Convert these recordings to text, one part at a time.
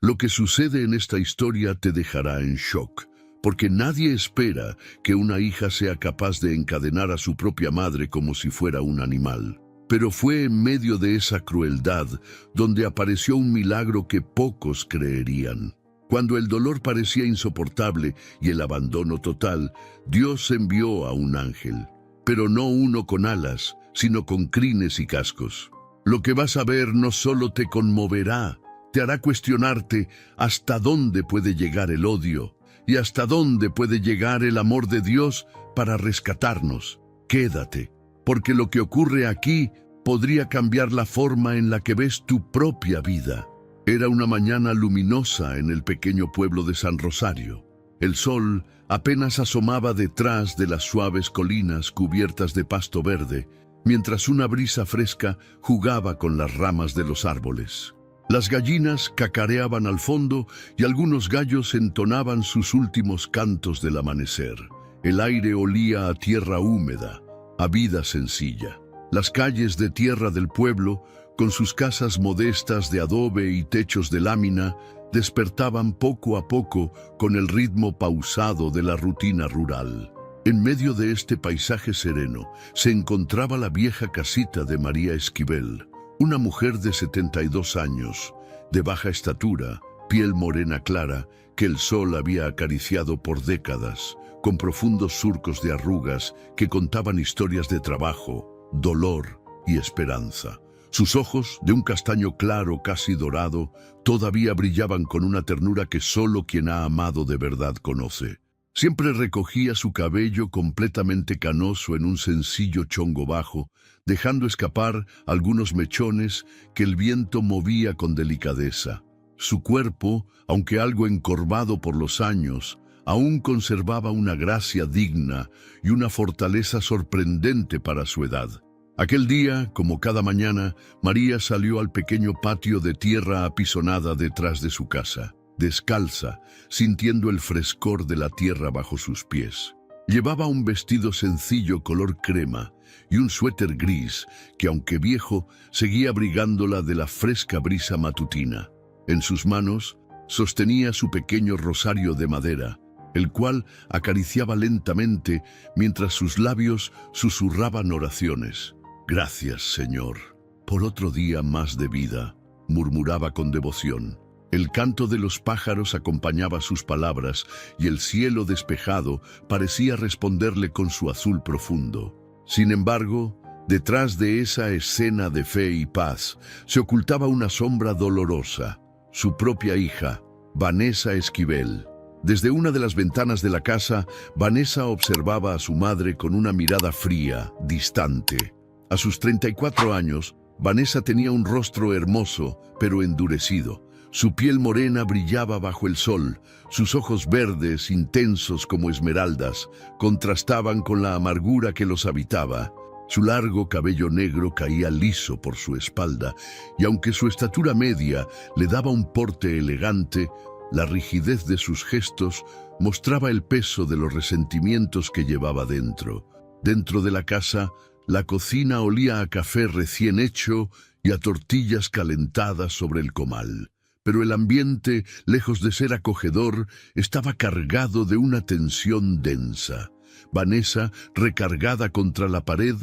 Lo que sucede en esta historia te dejará en shock, porque nadie espera que una hija sea capaz de encadenar a su propia madre como si fuera un animal. Pero fue en medio de esa crueldad donde apareció un milagro que pocos creerían. Cuando el dolor parecía insoportable y el abandono total, Dios envió a un ángel, pero no uno con alas, sino con crines y cascos. Lo que vas a ver no solo te conmoverá, te hará cuestionarte hasta dónde puede llegar el odio y hasta dónde puede llegar el amor de Dios para rescatarnos. Quédate, porque lo que ocurre aquí podría cambiar la forma en la que ves tu propia vida. Era una mañana luminosa en el pequeño pueblo de San Rosario. El sol apenas asomaba detrás de las suaves colinas cubiertas de pasto verde, mientras una brisa fresca jugaba con las ramas de los árboles. Las gallinas cacareaban al fondo y algunos gallos entonaban sus últimos cantos del amanecer. El aire olía a tierra húmeda, a vida sencilla. Las calles de tierra del pueblo, con sus casas modestas de adobe y techos de lámina, despertaban poco a poco con el ritmo pausado de la rutina rural. En medio de este paisaje sereno se encontraba la vieja casita de María Esquivel, una mujer de 72 años, de baja estatura, piel morena clara, que el sol había acariciado por décadas, con profundos surcos de arrugas que contaban historias de trabajo, dolor y esperanza. Sus ojos, de un castaño claro casi dorado, todavía brillaban con una ternura que solo quien ha amado de verdad conoce. Siempre recogía su cabello completamente canoso en un sencillo chongo bajo, dejando escapar algunos mechones que el viento movía con delicadeza. Su cuerpo, aunque algo encorvado por los años, aún conservaba una gracia digna y una fortaleza sorprendente para su edad. Aquel día, como cada mañana, María salió al pequeño patio de tierra apisonada detrás de su casa, descalza, sintiendo el frescor de la tierra bajo sus pies. Llevaba un vestido sencillo color crema y un suéter gris que, aunque viejo, seguía abrigándola de la fresca brisa matutina. En sus manos sostenía su pequeño rosario de madera, el cual acariciaba lentamente mientras sus labios susurraban oraciones. «Gracias, Señor, por otro día más de vida», murmuraba con devoción. El canto de los pájaros acompañaba sus palabras y el cielo despejado parecía responderle con su azul profundo. Sin embargo, detrás de esa escena de fe y paz se ocultaba una sombra dolorosa, su propia hija, Vanessa Esquivel. Desde una de las ventanas de la casa, Vanessa observaba a su madre con una mirada fría, distante. A sus 34 años, Vanessa tenía un rostro hermoso, pero endurecido. Su piel morena brillaba bajo el sol, sus ojos verdes, intensos como esmeraldas, contrastaban con la amargura que los habitaba. Su largo cabello negro caía liso por su espalda, y aunque su estatura media le daba un porte elegante, la rigidez de sus gestos mostraba el peso de los resentimientos que llevaba dentro. Dentro de la casa, la cocina olía a café recién hecho y a tortillas calentadas sobre el comal. Pero el ambiente, lejos de ser acogedor, estaba cargado de una tensión densa. Vanessa, recargada contra la pared,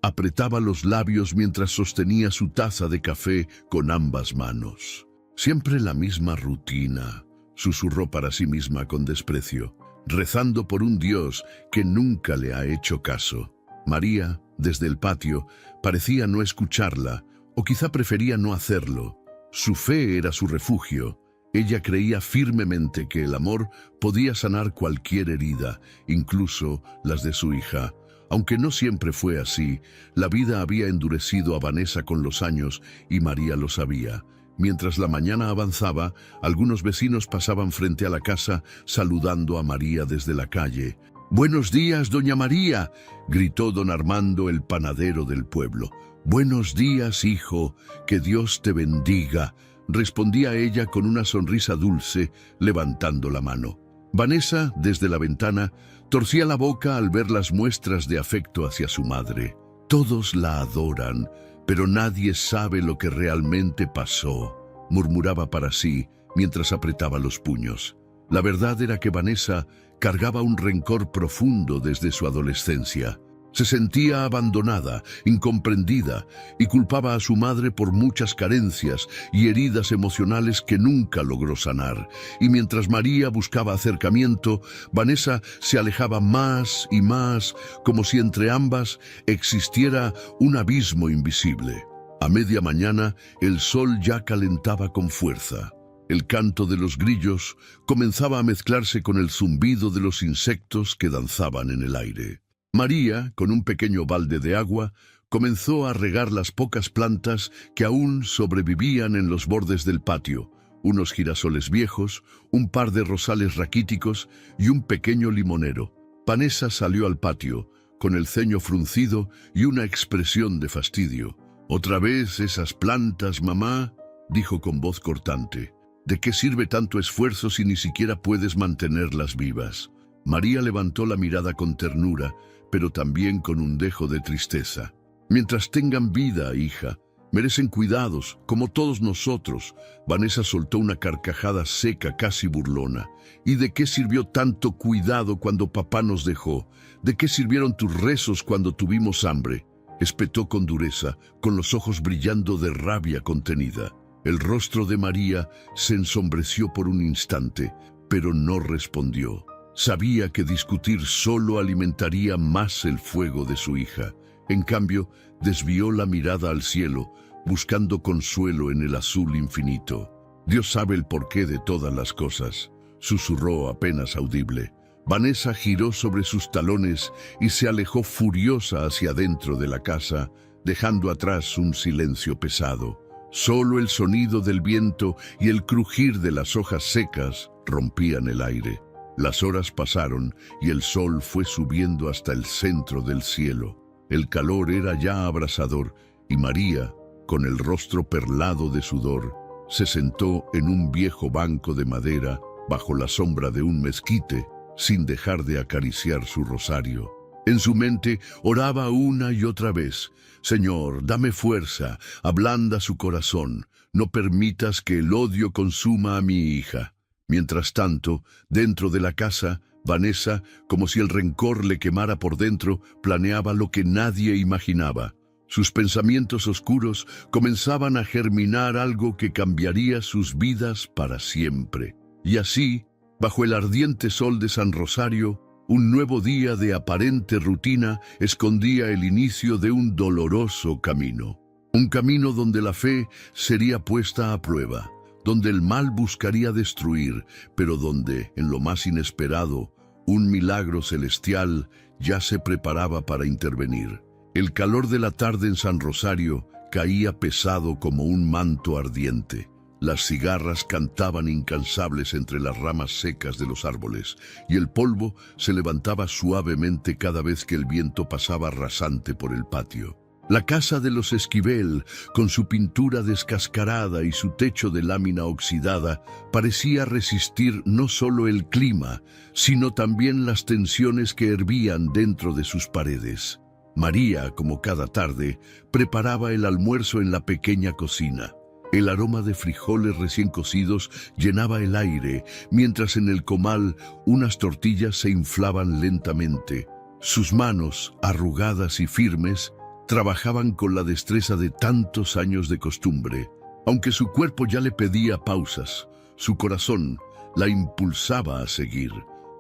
apretaba los labios mientras sostenía su taza de café con ambas manos. «Siempre la misma rutina», susurró para sí misma con desprecio, rezando por un Dios que nunca le ha hecho caso. María, desde el patio, parecía no escucharla, o quizá prefería no hacerlo. Su fe era su refugio. Ella creía firmemente que el amor podía sanar cualquier herida, incluso las de su hija. Aunque no siempre fue así, la vida había endurecido a Vanessa con los años y María lo sabía. Mientras la mañana avanzaba, algunos vecinos pasaban frente a la casa saludando a María desde la calle. «Buenos días, doña María», gritó don Armando, el panadero del pueblo. «Buenos días, hijo, que Dios te bendiga», respondía ella con una sonrisa dulce, levantando la mano. Vanessa, desde la ventana, torcía la boca al ver las muestras de afecto hacia su madre. «Todos la adoran, pero nadie sabe lo que realmente pasó», murmuraba para sí, mientras apretaba los puños. La verdad era que Vanessa cargaba un rencor profundo desde su adolescencia. Se sentía abandonada, incomprendida, y culpaba a su madre por muchas carencias y heridas emocionales que nunca logró sanar. Y mientras María buscaba acercamiento, Vanessa se alejaba más y más, como si entre ambas existiera un abismo invisible. A media mañana, el sol ya calentaba con fuerza. El canto de los grillos comenzaba a mezclarse con el zumbido de los insectos que danzaban en el aire. María, con un pequeño balde de agua, comenzó a regar las pocas plantas que aún sobrevivían en los bordes del patio, unos girasoles viejos, un par de rosales raquíticos y un pequeño limonero. Vanessa salió al patio, con el ceño fruncido y una expresión de fastidio. «¿Otra vez esas plantas, mamá?», dijo con voz cortante. «¿De qué sirve tanto esfuerzo si ni siquiera puedes mantenerlas vivas?». María levantó la mirada con ternura, pero también con un dejo de tristeza. «Mientras tengan vida, hija, merecen cuidados, como todos nosotros». Vanessa soltó una carcajada seca, casi burlona. «¿Y de qué sirvió tanto cuidado cuando papá nos dejó? ¿De qué sirvieron tus rezos cuando tuvimos hambre?», espetó con dureza, con los ojos brillando de rabia contenida. El rostro de María se ensombreció por un instante, pero no respondió. Sabía que discutir solo alimentaría más el fuego de su hija. En cambio, desvió la mirada al cielo, buscando consuelo en el azul infinito. «Dios sabe el porqué de todas las cosas», susurró apenas audible. Vanessa giró sobre sus talones y se alejó furiosa hacia adentro de la casa, dejando atrás un silencio pesado. Solo el sonido del viento y el crujir de las hojas secas rompían el aire. Las horas pasaron y el sol fue subiendo hasta el centro del cielo. El calor era ya abrasador y María, con el rostro perlado de sudor, se sentó en un viejo banco de madera bajo la sombra de un mezquite, sin dejar de acariciar su rosario. En su mente oraba una y otra vez: «Señor, dame fuerza, ablanda su corazón, no permitas que el odio consuma a mi hija». Mientras tanto, dentro de la casa, Vanessa, como si el rencor le quemara por dentro, planeaba lo que nadie imaginaba. Sus pensamientos oscuros comenzaban a germinar algo que cambiaría sus vidas para siempre. Y así, bajo el ardiente sol de San Rosario, un nuevo día de aparente rutina escondía el inicio de un doloroso camino. Un camino donde la fe sería puesta a prueba, donde el mal buscaría destruir, pero donde, en lo más inesperado, un milagro celestial ya se preparaba para intervenir. El calor de la tarde en San Rosario caía pesado como un manto ardiente. Las cigarras cantaban incansables entre las ramas secas de los árboles, y el polvo se levantaba suavemente cada vez que el viento pasaba rasante por el patio. La casa de los Esquivel, con su pintura descascarada y su techo de lámina oxidada, parecía resistir no solo el clima, sino también las tensiones que hervían dentro de sus paredes. María, como cada tarde, preparaba el almuerzo en la pequeña cocina. El aroma de frijoles recién cocidos llenaba el aire, mientras en el comal unas tortillas se inflaban lentamente. Sus manos, arrugadas y firmes, trabajaban con la destreza de tantos años de costumbre. Aunque su cuerpo ya le pedía pausas, su corazón la impulsaba a seguir.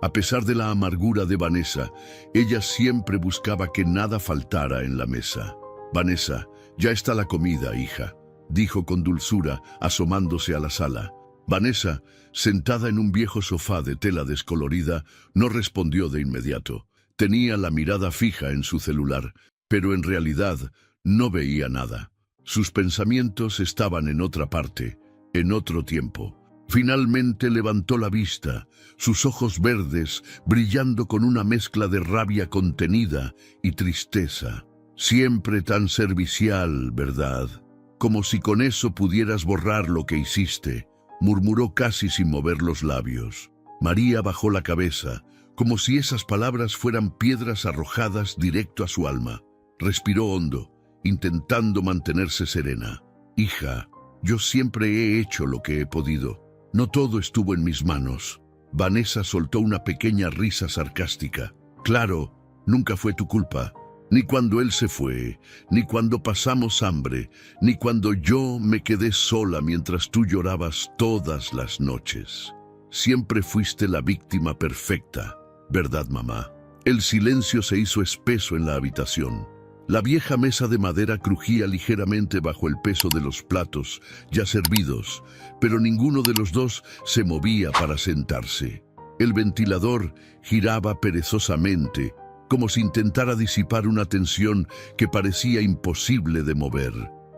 A pesar de la amargura de Vanessa, ella siempre buscaba que nada faltara en la mesa. «Vanessa, ya está la comida, hija», dijo con dulzura, asomándose a la sala. Vanessa, sentada en un viejo sofá de tela descolorida, no respondió de inmediato. Tenía la mirada fija en su celular, pero en realidad no veía nada. Sus pensamientos estaban en otra parte, en otro tiempo. Finalmente levantó la vista, sus ojos verdes brillando con una mezcla de rabia contenida y tristeza. «Siempre tan servicial, ¿verdad? Como si con eso pudieras borrar lo que hiciste», murmuró casi sin mover los labios. María bajó la cabeza, como si esas palabras fueran piedras arrojadas directo a su alma. Respiró hondo, intentando mantenerse serena. «Hija, yo siempre he hecho lo que he podido. No todo estuvo en mis manos. Vanessa soltó una pequeña risa sarcástica. Claro, nunca fue tu culpa. Ni cuando él se fue, ni cuando pasamos hambre, ni cuando yo me quedé sola mientras tú llorabas todas las noches. Siempre fuiste la víctima perfecta, ¿verdad, mamá? El silencio se hizo espeso en la habitación. La vieja mesa de madera crujía ligeramente bajo el peso de los platos ya servidos, pero ninguno de los dos se movía para sentarse. El ventilador giraba perezosamente, como si intentara disipar una tensión que parecía imposible de mover.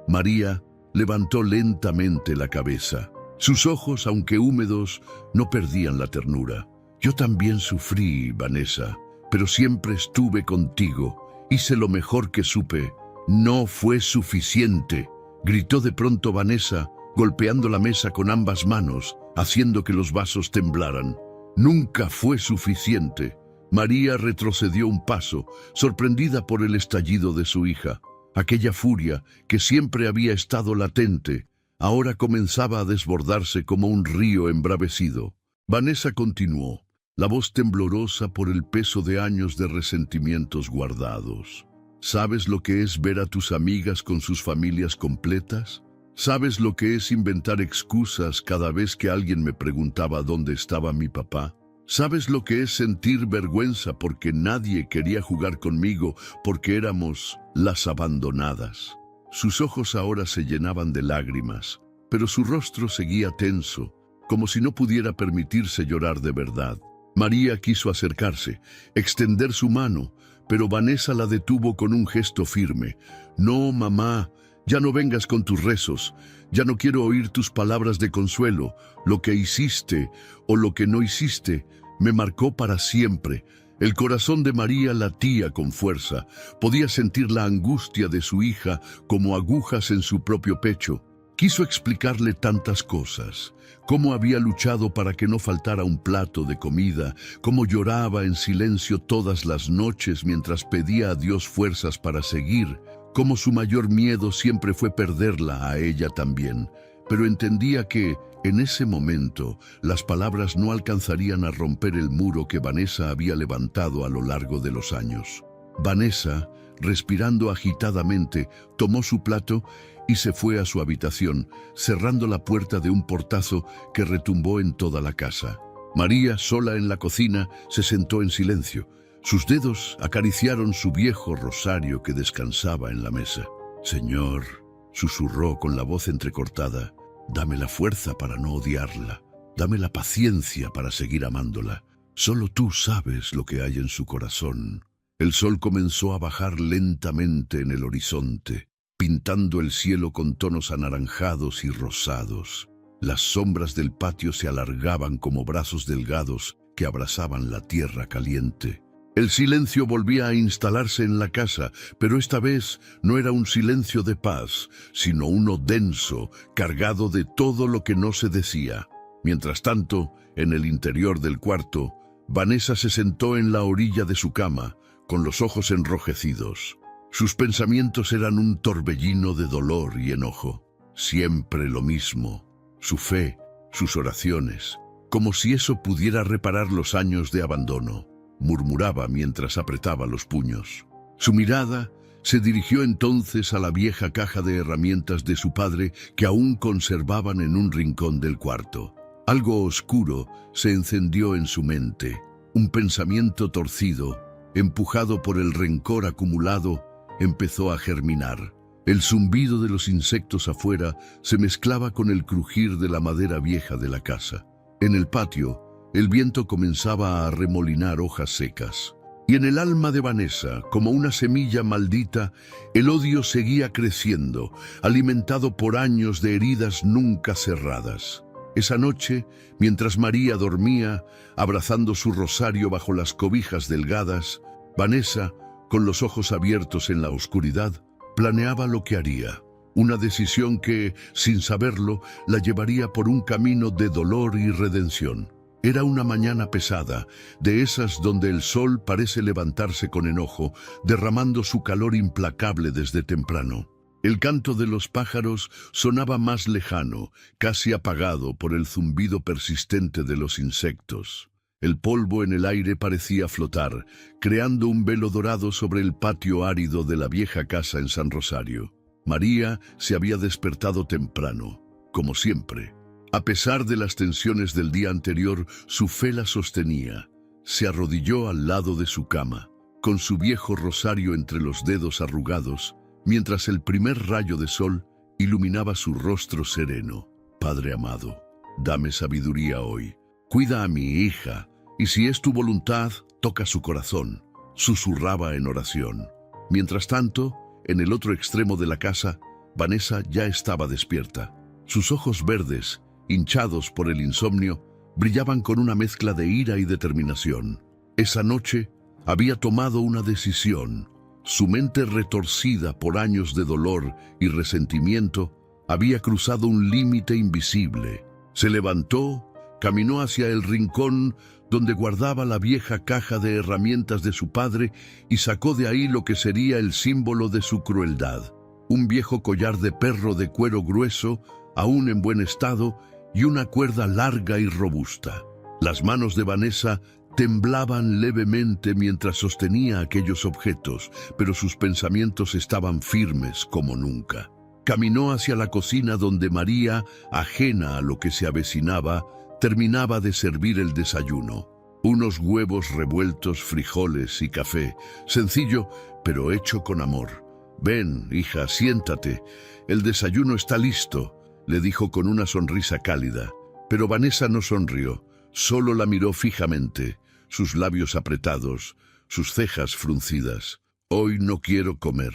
María levantó lentamente la cabeza. Sus ojos, aunque húmedos, no perdían la ternura. Yo también sufrí, Vanessa, pero siempre estuve contigo. Hice lo mejor que supe. No fue suficiente, gritó de pronto Vanessa, golpeando la mesa con ambas manos, haciendo que los vasos temblaran. Nunca fue suficiente. María retrocedió un paso, sorprendida por el estallido de su hija. Aquella furia, que siempre había estado latente, ahora comenzaba a desbordarse como un río embravecido. Vanessa continuó, la voz temblorosa por el peso de años de resentimientos guardados. ¿Sabes lo que es ver a tus amigas con sus familias completas? ¿Sabes lo que es inventar excusas cada vez que alguien me preguntaba dónde estaba mi papá? ¿Sabes lo que es sentir vergüenza porque nadie quería jugar conmigo porque éramos las abandonadas? Sus ojos ahora se llenaban de lágrimas, pero su rostro seguía tenso, como si no pudiera permitirse llorar de verdad. María quiso acercarse, extender su mano, pero Vanessa la detuvo con un gesto firme. No, mamá, ya no vengas con tus rezos. Ya no quiero oír tus palabras de consuelo. Lo que hiciste o lo que no hiciste me marcó para siempre. El corazón de María latía con fuerza. Podía sentir la angustia de su hija como agujas en su propio pecho. Quiso explicarle tantas cosas, cómo había luchado para que no faltara un plato de comida, cómo lloraba en silencio todas las noches mientras pedía a Dios fuerzas para seguir, cómo su mayor miedo siempre fue perderla a ella también. Pero entendía que, en ese momento, las palabras no alcanzarían a romper el muro que Vanessa había levantado a lo largo de los años. Vanessa, respirando agitadamente, tomó su plato y se fue a su habitación, cerrando la puerta de un portazo que retumbó en toda la casa. María, sola en la cocina, se sentó en silencio. Sus dedos acariciaron su viejo rosario que descansaba en la mesa. «Señor», susurró con la voz entrecortada, «dame la fuerza para no odiarla. Dame la paciencia para seguir amándola. Solo tú sabes lo que hay en su corazón». El sol comenzó a bajar lentamente en el horizonte, pintando el cielo con tonos anaranjados y rosados. Las sombras del patio se alargaban como brazos delgados que abrazaban la tierra caliente. El silencio volvía a instalarse en la casa, pero esta vez no era un silencio de paz, sino uno denso, cargado de todo lo que no se decía. Mientras tanto, en el interior del cuarto, Vanessa se sentó en la orilla de su cama, con los ojos enrojecidos. Sus pensamientos eran un torbellino de dolor y enojo. Siempre lo mismo, su fe, sus oraciones, como si eso pudiera reparar los años de abandono, murmuraba mientras apretaba los puños. Su mirada se dirigió entonces a la vieja caja de herramientas de su padre que aún conservaban en un rincón del cuarto. Algo oscuro se encendió en su mente, un pensamiento torcido, empujado por el rencor acumulado, empezó a germinar. El zumbido de los insectos afuera se mezclaba con el crujir de la madera vieja de la casa. En el patio, el viento comenzaba a arremolinar hojas secas. Y en el alma de Vanessa, como una semilla maldita, el odio seguía creciendo, alimentado por años de heridas nunca cerradas. Esa noche, mientras María dormía, abrazando su rosario bajo las cobijas delgadas, Vanessa, con los ojos abiertos en la oscuridad, planeaba lo que haría. Una decisión que, sin saberlo, la llevaría por un camino de dolor y redención. Era una mañana pesada, de esas donde el sol parece levantarse con enojo, derramando su calor implacable desde temprano. El canto de los pájaros sonaba más lejano, casi apagado por el zumbido persistente de los insectos. El polvo en el aire parecía flotar, creando un velo dorado sobre el patio árido de la vieja casa en San Rosario. María se había despertado temprano, como siempre. A pesar de las tensiones del día anterior, su fe la sostenía. Se arrodilló al lado de su cama, con su viejo rosario entre los dedos arrugados, mientras el primer rayo de sol iluminaba su rostro sereno. Padre amado, dame sabiduría hoy. Cuida a mi hija, y si es tu voluntad, toca su corazón, susurraba en oración. Mientras tanto, en el otro extremo de la casa, Vanessa ya estaba despierta. Sus ojos verdes, hinchados por el insomnio, brillaban con una mezcla de ira y determinación. Esa noche había tomado una decisión. Su mente retorcida por años de dolor y resentimiento había cruzado un límite invisible. Se levantó, caminó hacia el rincón donde guardaba la vieja caja de herramientas de su padre y sacó de ahí lo que sería el símbolo de su crueldad. Un viejo collar de perro de cuero grueso, aún en buen estado, y una cuerda larga y robusta. Las manos de Vanessa temblaban levemente mientras sostenía aquellos objetos, pero sus pensamientos estaban firmes como nunca. Caminó hacia la cocina donde María, ajena a lo que se avecinaba, terminaba de servir el desayuno. Unos huevos revueltos, frijoles y café, sencillo, pero hecho con amor. «Ven, hija, siéntate. El desayuno está listo», le dijo con una sonrisa cálida. Pero Vanessa no sonrió, solo la miró fijamente, sus labios apretados, sus cejas fruncidas. «Hoy no quiero comer»,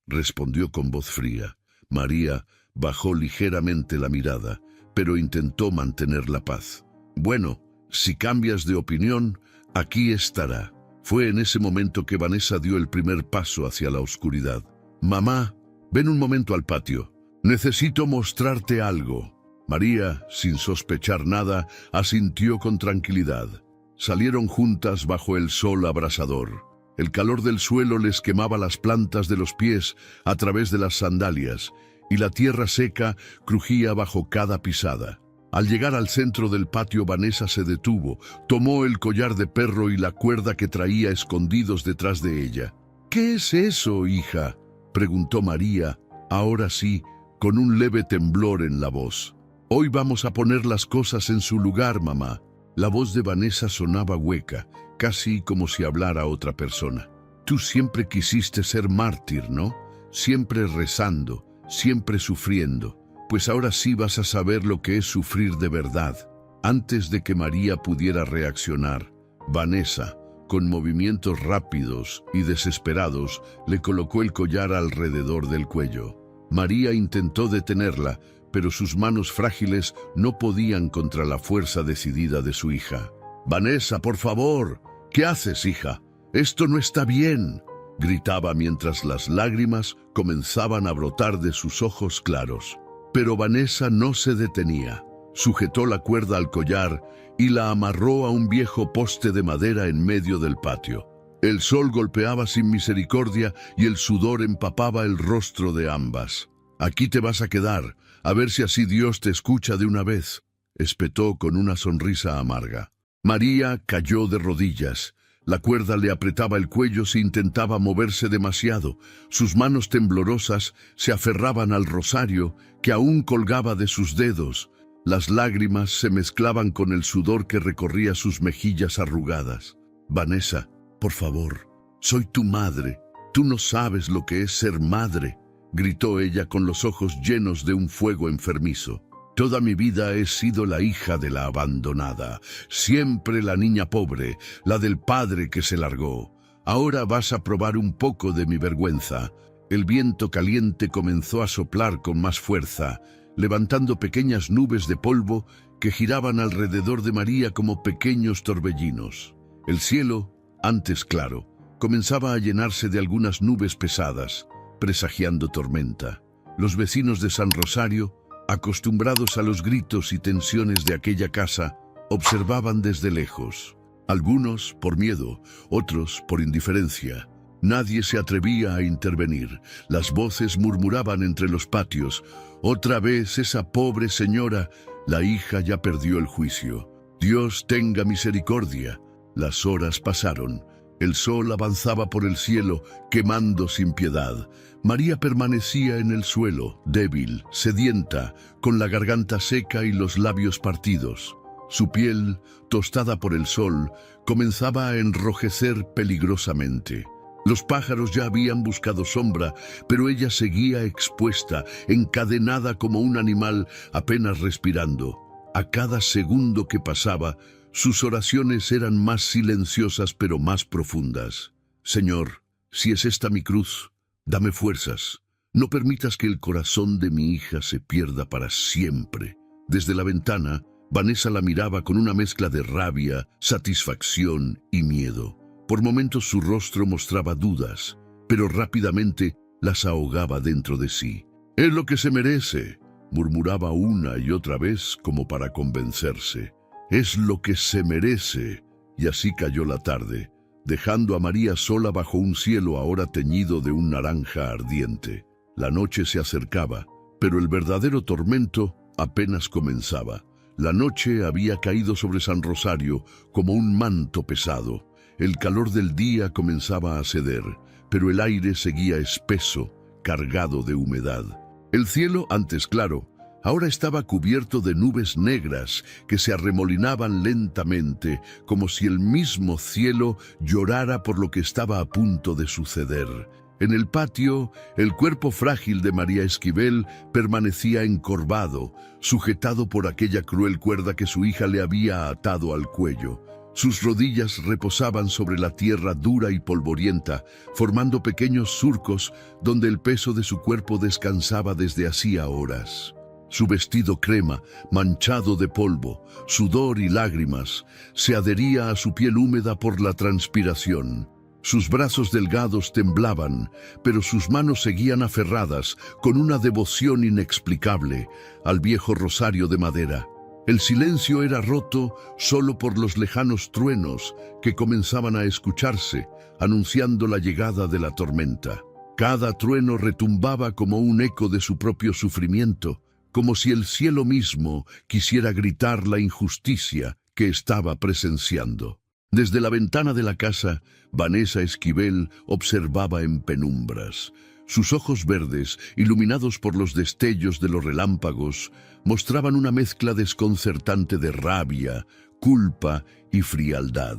respondió con voz fría. María bajó ligeramente la mirada, pero intentó mantener la paz. «Bueno, si cambias de opinión, aquí estará». Fue en ese momento que Vanessa dio el primer paso hacia la oscuridad. «Mamá, ven un momento al patio. Necesito mostrarte algo». María, sin sospechar nada, asintió con tranquilidad. Salieron juntas bajo el sol abrasador. El calor del suelo les quemaba las plantas de los pies a través de las sandalias, y la tierra seca crujía bajo cada pisada. Al llegar al centro del patio, Vanessa se detuvo, tomó el collar de perro y la cuerda que traía escondidos detrás de ella. «¿Qué es eso, hija?», preguntó María, ahora sí, con un leve temblor en la voz. «Hoy vamos a poner las cosas en su lugar, mamá». La voz de Vanessa sonaba hueca, casi como si hablara otra persona. «Tú siempre quisiste ser mártir, ¿no? Siempre rezando, siempre sufriendo. Pues ahora sí vas a saber lo que es sufrir de verdad». Antes de que María pudiera reaccionar, Vanessa, con movimientos rápidos y desesperados, le colocó el collar alrededor del cuello. María intentó detenerla, pero sus manos frágiles no podían contra la fuerza decidida de su hija. «Vanessa, por favor, ¿qué haces, hija? Esto no está bien», gritaba mientras las lágrimas comenzaban a brotar de sus ojos claros. Pero Vanessa no se detenía. Sujetó la cuerda al collar y la amarró a un viejo poste de madera en medio del patio. El sol golpeaba sin misericordia y el sudor empapaba el rostro de ambas. «Aquí te vas a quedar, a ver si así Dios te escucha de una vez», espetó con una sonrisa amarga. María cayó de rodillas. La cuerda le apretaba el cuello si intentaba moverse demasiado. Sus manos temblorosas se aferraban al rosario que aún colgaba de sus dedos. Las lágrimas se mezclaban con el sudor que recorría sus mejillas arrugadas. «Vanessa, por favor, soy tu madre. Tú no sabes lo que es ser madre», gritó ella con los ojos llenos de un fuego enfermizo. «Toda mi vida he sido la hija de la abandonada, siempre la niña pobre, la del padre que se largó. Ahora vas a probar un poco de mi vergüenza». El viento caliente comenzó a soplar con más fuerza, levantando pequeñas nubes de polvo que giraban alrededor de María como pequeños torbellinos. El cielo, antes claro, comenzaba a llenarse de algunas nubes pesadas, presagiando tormenta. Los vecinos de San Rosario, acostumbrados a los gritos y tensiones de aquella casa, observaban desde lejos. Algunos por miedo, otros por indiferencia. Nadie se atrevía a intervenir. Las voces murmuraban entre los patios. Otra vez esa pobre señora. La hija ya perdió el juicio. Dios tenga misericordia. Las horas pasaron. El sol avanzaba por el cielo, quemando sin piedad. María permanecía en el suelo, débil, sedienta, con la garganta seca y los labios partidos. Su piel, tostada por el sol, comenzaba a enrojecer peligrosamente. Los pájaros ya habían buscado sombra, pero ella seguía expuesta, encadenada como un animal, apenas respirando. A cada segundo que pasaba, sus oraciones eran más silenciosas pero más profundas. Señor, si es esta mi cruz, dame fuerzas. No permitas que el corazón de mi hija se pierda para siempre. Desde la ventana, Vanessa la miraba con una mezcla de rabia, satisfacción y miedo. Por momentos su rostro mostraba dudas, pero rápidamente las ahogaba dentro de sí. «Es lo que se merece», murmuraba una y otra vez como para convencerse. «Es lo que se merece». Y así cayó la tarde, dejando a María sola bajo un cielo ahora teñido de un naranja ardiente. La noche se acercaba, pero el verdadero tormento apenas comenzaba. La noche había caído sobre San Rosario como un manto pesado. El calor del día comenzaba a ceder, pero el aire seguía espeso, cargado de humedad. El cielo, antes claro, ahora estaba cubierto de nubes negras que se arremolinaban lentamente, como si el mismo cielo llorara por lo que estaba a punto de suceder. En el patio, el cuerpo frágil de María Esquivel permanecía encorvado, sujetado por aquella cruel cuerda que su hija le había atado al cuello. Sus rodillas reposaban sobre la tierra dura y polvorienta, formando pequeños surcos donde el peso de su cuerpo descansaba desde hacía horas. Su vestido crema, manchado de polvo, sudor y lágrimas, se adhería a su piel húmeda por la transpiración. Sus brazos delgados temblaban, pero sus manos seguían aferradas, con una devoción inexplicable, al viejo rosario de madera. El silencio era roto solo por los lejanos truenos que comenzaban a escucharse, anunciando la llegada de la tormenta. Cada trueno retumbaba como un eco de su propio sufrimiento, como si el cielo mismo quisiera gritar la injusticia que estaba presenciando. Desde la ventana de la casa, Vanessa Esquivel observaba en penumbras. Sus ojos verdes, iluminados por los destellos de los relámpagos, mostraban una mezcla desconcertante de rabia, culpa y frialdad.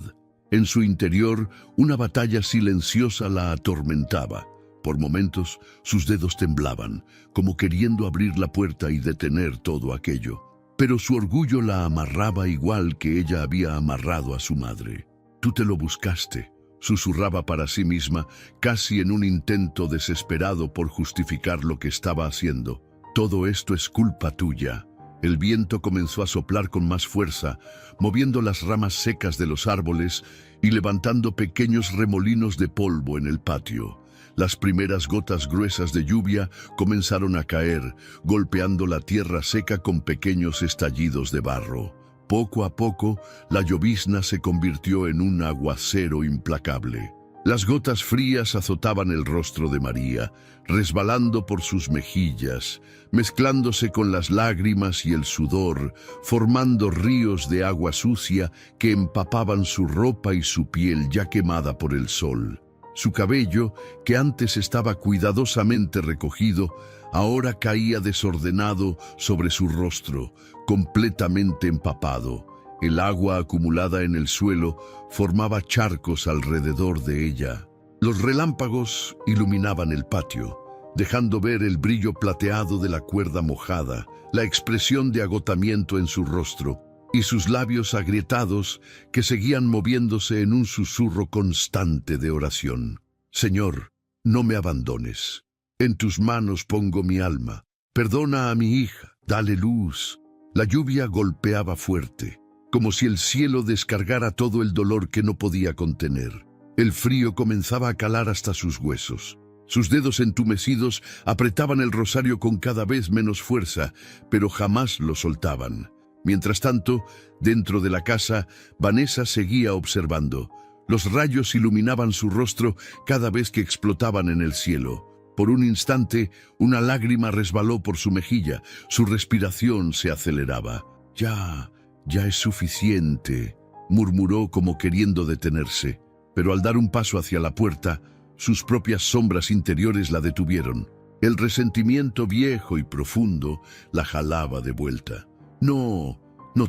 En su interior, una batalla silenciosa la atormentaba. Por momentos, sus dedos temblaban, como queriendo abrir la puerta y detener todo aquello. Pero su orgullo la amarraba igual que ella había amarrado a su madre. «Tú te lo buscaste», susurraba para sí misma, casi en un intento desesperado por justificar lo que estaba haciendo. «Todo esto es culpa tuya». El viento comenzó a soplar con más fuerza, moviendo las ramas secas de los árboles y levantando pequeños remolinos de polvo en el patio. Las primeras gotas gruesas de lluvia comenzaron a caer, golpeando la tierra seca con pequeños estallidos de barro. Poco a poco, la llovizna se convirtió en un aguacero implacable. Las gotas frías azotaban el rostro de María, resbalando por sus mejillas, mezclándose con las lágrimas y el sudor, formando ríos de agua sucia que empapaban su ropa y su piel ya quemada por el sol. Su cabello, que antes estaba cuidadosamente recogido, ahora caía desordenado sobre su rostro, completamente empapado. El agua acumulada en el suelo formaba charcos alrededor de ella. Los relámpagos iluminaban el patio, dejando ver el brillo plateado de la cuerda mojada, la expresión de agotamiento en su rostro y sus labios agrietados que seguían moviéndose en un susurro constante de oración. «Señor, no me abandones. En tus manos pongo mi alma. Perdona a mi hija, dale luz». La lluvia golpeaba fuerte, como si el cielo descargara todo el dolor que no podía contener. El frío comenzaba a calar hasta sus huesos. Sus dedos entumecidos apretaban el rosario con cada vez menos fuerza, pero jamás lo soltaban. Mientras tanto, dentro de la casa, Vanessa seguía observando. Los rayos iluminaban su rostro cada vez que explotaban en el cielo. Por un instante, una lágrima resbaló por su mejilla. Su respiración se aceleraba. Ya es suficiente, murmuró como queriendo detenerse. Pero al dar un paso hacia la puerta, sus propias sombras interiores la detuvieron. El resentimiento viejo y profundo la jalaba de vuelta. No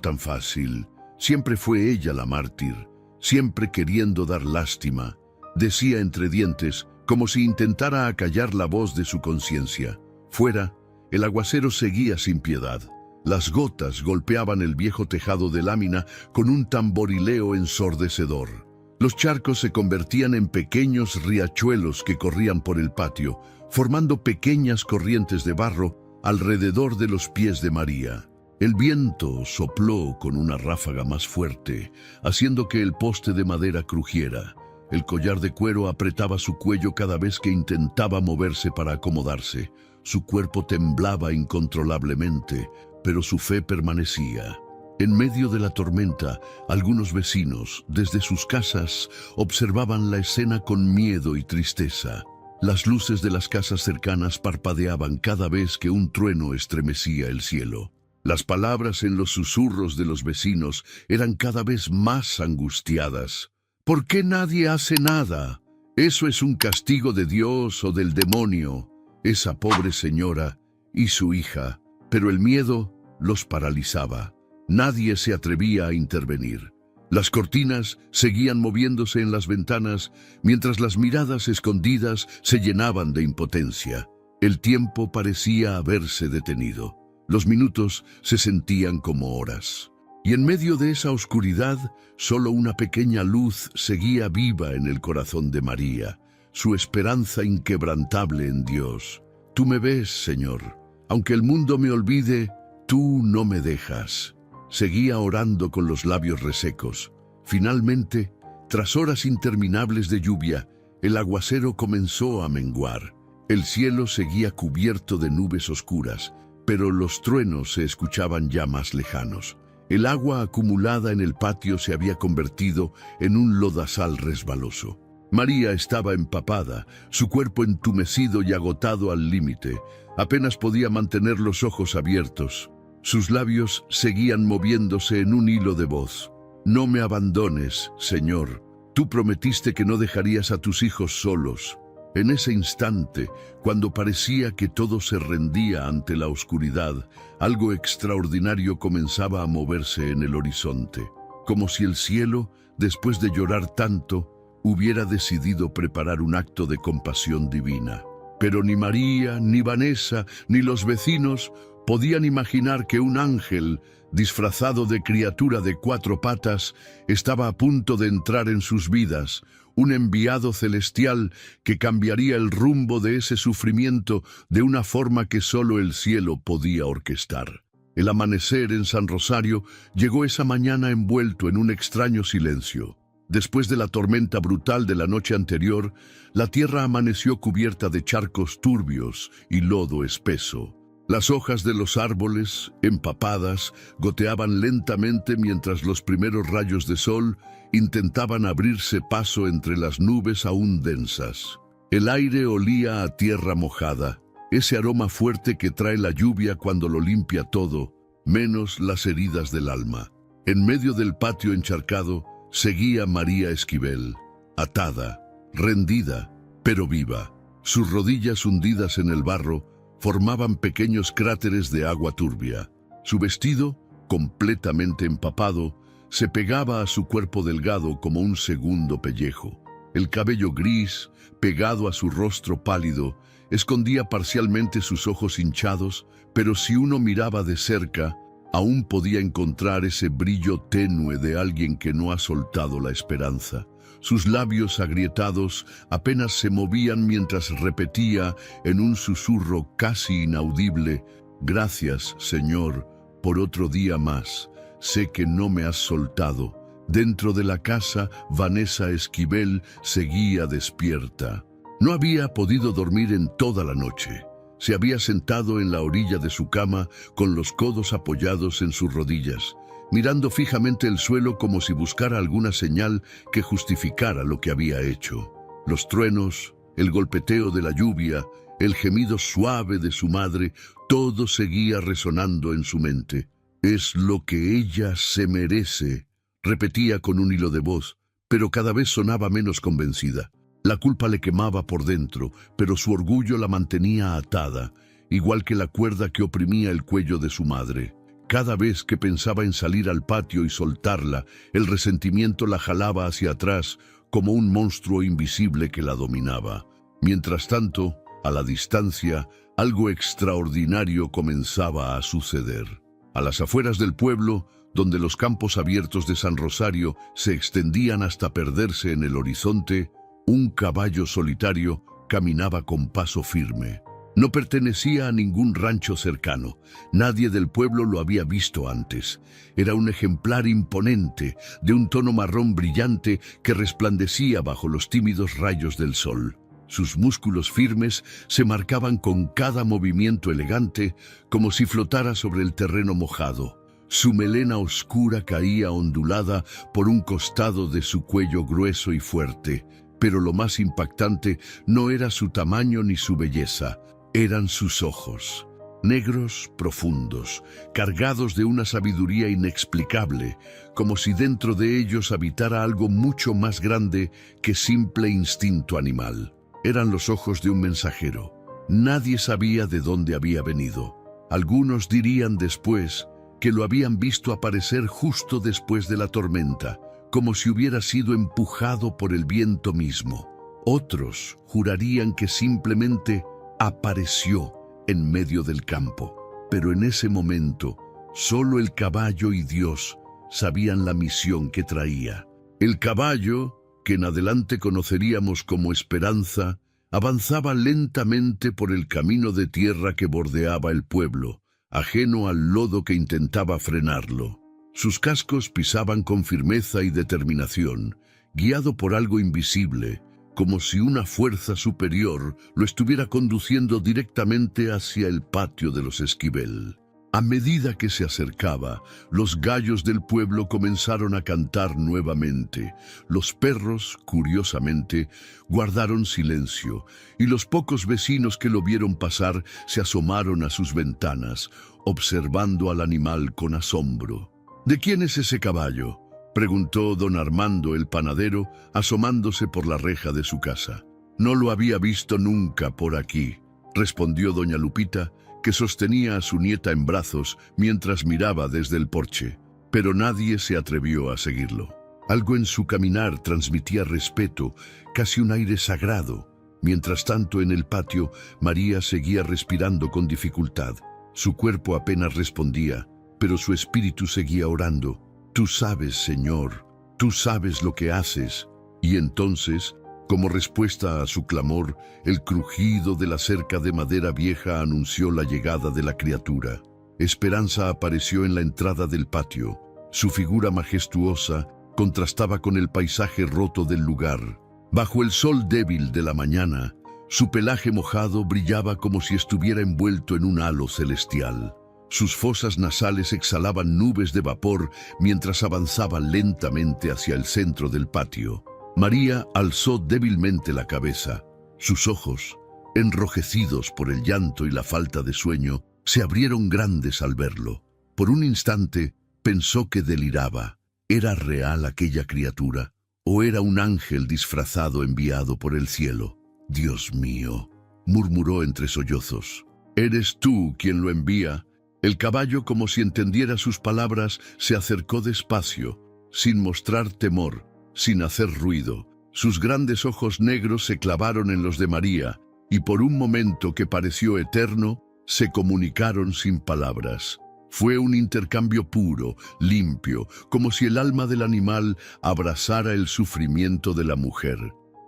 tan fácil. Siempre fue ella la mártir, siempre queriendo dar lástima, decía entre dientes, como si intentara acallar la voz de su conciencia. Fuera, el aguacero seguía sin piedad. Las gotas golpeaban el viejo tejado de lámina con un tamborileo ensordecedor. Los charcos se convertían en pequeños riachuelos que corrían por el patio, formando pequeñas corrientes de barro alrededor de los pies de María. El viento sopló con una ráfaga más fuerte, haciendo que el poste de madera crujiera. El collar de cuero apretaba su cuello cada vez que intentaba moverse para acomodarse. Su cuerpo temblaba incontrolablemente, pero su fe permanecía. En medio de la tormenta, algunos vecinos, desde sus casas, observaban la escena con miedo y tristeza. Las luces de las casas cercanas parpadeaban cada vez que un trueno estremecía el cielo. Las palabras en los susurros de los vecinos eran cada vez más angustiadas. ¿Por qué nadie hace nada? Eso es un castigo de Dios o del demonio. Esa pobre señora y su hija. Pero el miedo los paralizaba. Nadie se atrevía a intervenir. Las cortinas seguían moviéndose en las ventanas, mientras las miradas escondidas se llenaban de impotencia. El tiempo parecía haberse detenido. Los minutos se sentían como horas. Y en medio de esa oscuridad, solo una pequeña luz seguía viva en el corazón de María, su esperanza inquebrantable en Dios. Tú me ves, Señor. Aunque el mundo me olvide, tú no me dejas. Seguía orando con los labios resecos. Finalmente, tras horas interminables de lluvia, el aguacero comenzó a menguar. El cielo seguía cubierto de nubes oscuras, pero los truenos se escuchaban ya más lejanos. El agua acumulada en el patio se había convertido en un lodazal resbaloso. María estaba empapada, su cuerpo entumecido y agotado al límite. Apenas podía mantener los ojos abiertos. Sus labios seguían moviéndose en un hilo de voz. No me abandones, Señor. Tú prometiste que no dejarías a tus hijos solos. En ese instante, cuando parecía que todo se rendía ante la oscuridad, algo extraordinario comenzaba a moverse en el horizonte, como si el cielo, después de llorar tanto, hubiera decidido preparar un acto de compasión divina. Pero ni María, ni Vanessa, ni los vecinos podían imaginar que un ángel, disfrazado de criatura de 4 patas, estaba a punto de entrar en sus vidas, un enviado celestial que cambiaría el rumbo de ese sufrimiento de una forma que solo el cielo podía orquestar. El amanecer en San Rosario llegó esa mañana envuelto en un extraño silencio. Después de la tormenta brutal de la noche anterior, la tierra amaneció cubierta de charcos turbios y lodo espeso. Las hojas de los árboles, empapadas, goteaban lentamente mientras los primeros rayos de sol intentaban abrirse paso entre las nubes aún densas. El aire olía a tierra mojada, ese aroma fuerte que trae la lluvia cuando lo limpia todo, menos las heridas del alma. En medio del patio encharcado, seguía María Esquivel, atada, rendida, pero viva. Sus rodillas hundidas en el barro formaban pequeños cráteres de agua turbia. Su vestido, completamente empapado, se pegaba a su cuerpo delgado como un segundo pellejo. El cabello gris, pegado a su rostro pálido, escondía parcialmente sus ojos hinchados, pero si uno miraba de cerca, aún podía encontrar ese brillo tenue de alguien que no ha soltado la esperanza. Sus labios agrietados apenas se movían mientras repetía en un susurro casi inaudible: «Gracias, Señor, por otro día más. Sé que no me has soltado». Dentro de la casa, Vanessa Esquivel seguía despierta. No había podido dormir en toda la noche. Se había sentado en la orilla de su cama con los codos apoyados en sus rodillas, mirando fijamente el suelo como si buscara alguna señal que justificara lo que había hecho. Los truenos, el golpeteo de la lluvia, el gemido suave de su madre, todo seguía resonando en su mente. «Es lo que ella se merece», repetía con un hilo de voz, pero cada vez sonaba menos convencida. La culpa le quemaba por dentro, pero su orgullo la mantenía atada, igual que la cuerda que oprimía el cuello de su madre. Cada vez que pensaba en salir al patio y soltarla, el resentimiento la jalaba hacia atrás como un monstruo invisible que la dominaba. Mientras tanto, a la distancia, algo extraordinario comenzaba a suceder. A las afueras del pueblo, donde los campos abiertos de San Rosario se extendían hasta perderse en el horizonte, un caballo solitario caminaba con paso firme. No pertenecía a ningún rancho cercano. Nadie del pueblo lo había visto antes. Era un ejemplar imponente, de un tono marrón brillante que resplandecía bajo los tímidos rayos del sol. Sus músculos firmes se marcaban con cada movimiento elegante, como si flotara sobre el terreno mojado. Su melena oscura caía ondulada por un costado de su cuello grueso y fuerte, pero lo más impactante no era su tamaño ni su belleza, eran sus ojos. Negros, profundos, cargados de una sabiduría inexplicable, como si dentro de ellos habitara algo mucho más grande que simple instinto animal. Eran los ojos de un mensajero. Nadie sabía de dónde había venido. Algunos dirían después que lo habían visto aparecer justo después de la tormenta, como si hubiera sido empujado por el viento mismo. Otros jurarían que simplemente apareció en medio del campo. Pero en ese momento, solo el caballo y Dios sabían la misión que traía. El caballo, que en adelante conoceríamos como Esperanza, avanzaba lentamente por el camino de tierra que bordeaba el pueblo, ajeno al lodo que intentaba frenarlo. Sus cascos pisaban con firmeza y determinación, guiado por algo invisible, como si una fuerza superior lo estuviera conduciendo directamente hacia el patio de los Esquivel. A medida que se acercaba, los gallos del pueblo comenzaron a cantar nuevamente. Los perros, curiosamente, guardaron silencio, y los pocos vecinos que lo vieron pasar se asomaron a sus ventanas, observando al animal con asombro. «¿De quién es ese caballo?», preguntó don Armando el panadero, asomándose por la reja de su casa. «No lo había visto nunca por aquí», respondió doña Lupita, que sostenía a su nieta en brazos mientras miraba desde el porche, pero nadie se atrevió a seguirlo. Algo en su caminar transmitía respeto, casi un aire sagrado. Mientras tanto, en el patio, María seguía respirando con dificultad. Su cuerpo apenas respondía, pero su espíritu seguía orando. «Tú sabes, Señor, tú sabes lo que haces». Y entonces, como respuesta a su clamor, el crujido de la cerca de madera vieja anunció la llegada de la criatura. Esperanza apareció en la entrada del patio. Su figura majestuosa contrastaba con el paisaje roto del lugar. Bajo el sol débil de la mañana, su pelaje mojado brillaba como si estuviera envuelto en un halo celestial. Sus fosas nasales exhalaban nubes de vapor mientras avanzaba lentamente hacia el centro del patio. María alzó débilmente la cabeza. Sus ojos, enrojecidos por el llanto y la falta de sueño, se abrieron grandes al verlo. Por un instante pensó que deliraba. ¿Era real aquella criatura? ¿O era un ángel disfrazado enviado por el cielo? «Dios mío», murmuró entre sollozos. «¿Eres tú quien lo envía?». El caballo, como si entendiera sus palabras, se acercó despacio, sin mostrar temor, sin hacer ruido. Sus grandes ojos negros se clavaron en los de María, y por un momento que pareció eterno, se comunicaron sin palabras. Fue un intercambio puro, limpio, como si el alma del animal abrazara el sufrimiento de la mujer.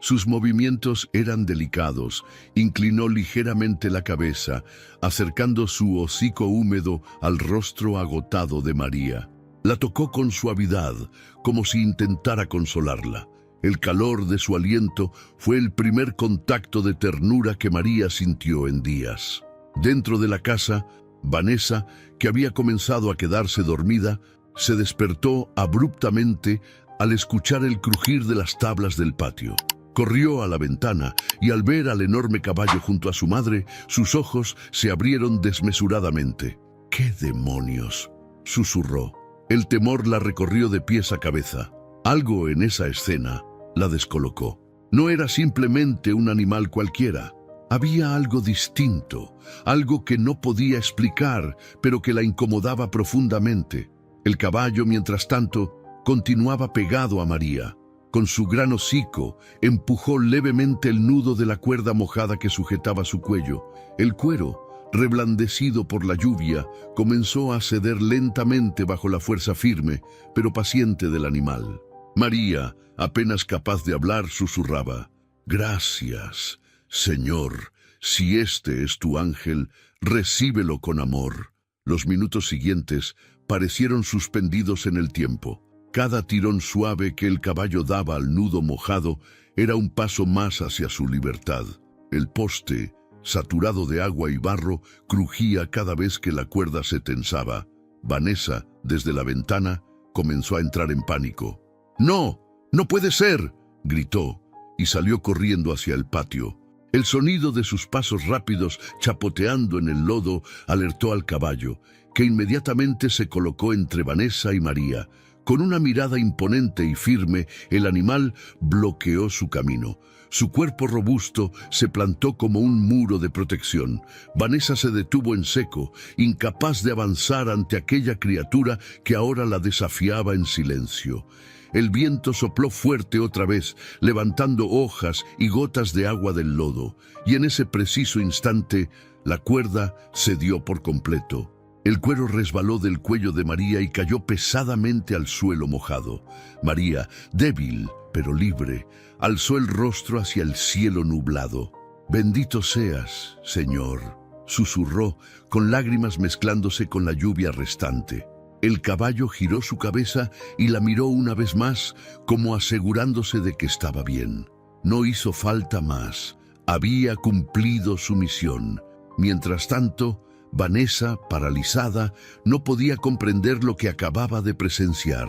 Sus movimientos eran delicados. Inclinó ligeramente la cabeza, acercando su hocico húmedo al rostro agotado de María. La tocó con suavidad, como si intentara consolarla. El calor de su aliento fue el primer contacto de ternura que María sintió en días. Dentro de la casa, Vanessa, que había comenzado a quedarse dormida, se despertó abruptamente al escuchar el crujir de las tablas del patio. Corrió a la ventana y al ver al enorme caballo junto a su madre, sus ojos se abrieron desmesuradamente. «¿Qué demonios?», susurró. El temor la recorrió de pies a cabeza. Algo en esa escena la descolocó. No era simplemente un animal cualquiera. Había algo distinto, algo que no podía explicar, pero que la incomodaba profundamente. El caballo, mientras tanto, continuaba pegado a María. Con su gran hocico, empujó levemente el nudo de la cuerda mojada que sujetaba su cuello. El cuero, reblandecido por la lluvia, comenzó a ceder lentamente bajo la fuerza firme, pero paciente del animal. María, apenas capaz de hablar, susurraba: «Gracias, Señor. Si este es tu ángel, recíbelo con amor». Los minutos siguientes parecieron suspendidos en el tiempo. Cada tirón suave que el caballo daba al nudo mojado era un paso más hacia su libertad. El poste, saturado de agua y barro, crujía cada vez que la cuerda se tensaba. Vanessa, desde la ventana, comenzó a entrar en pánico. «¡No! ¡No puede ser!», gritó, y salió corriendo hacia el patio. El sonido de sus pasos rápidos chapoteando en el lodo alertó al caballo, que inmediatamente se colocó entre Vanessa y María. Con una mirada imponente y firme, el animal bloqueó su camino. Su cuerpo robusto se plantó como un muro de protección. Vanessa se detuvo en seco, incapaz de avanzar ante aquella criatura que ahora la desafiaba en silencio. El viento sopló fuerte otra vez, levantando hojas y gotas de agua del lodo, y en ese preciso instante la cuerda cedió por completo. El cuero resbaló del cuello de María y cayó pesadamente al suelo mojado. María, débil pero libre, alzó el rostro hacia el cielo nublado. «Bendito seas, Señor», susurró, con lágrimas mezclándose con la lluvia restante. El caballo giró su cabeza y la miró una vez más, como asegurándose de que estaba bien. No hizo falta más. Había cumplido su misión. Mientras tanto, Vanessa, paralizada, no podía comprender lo que acababa de presenciar.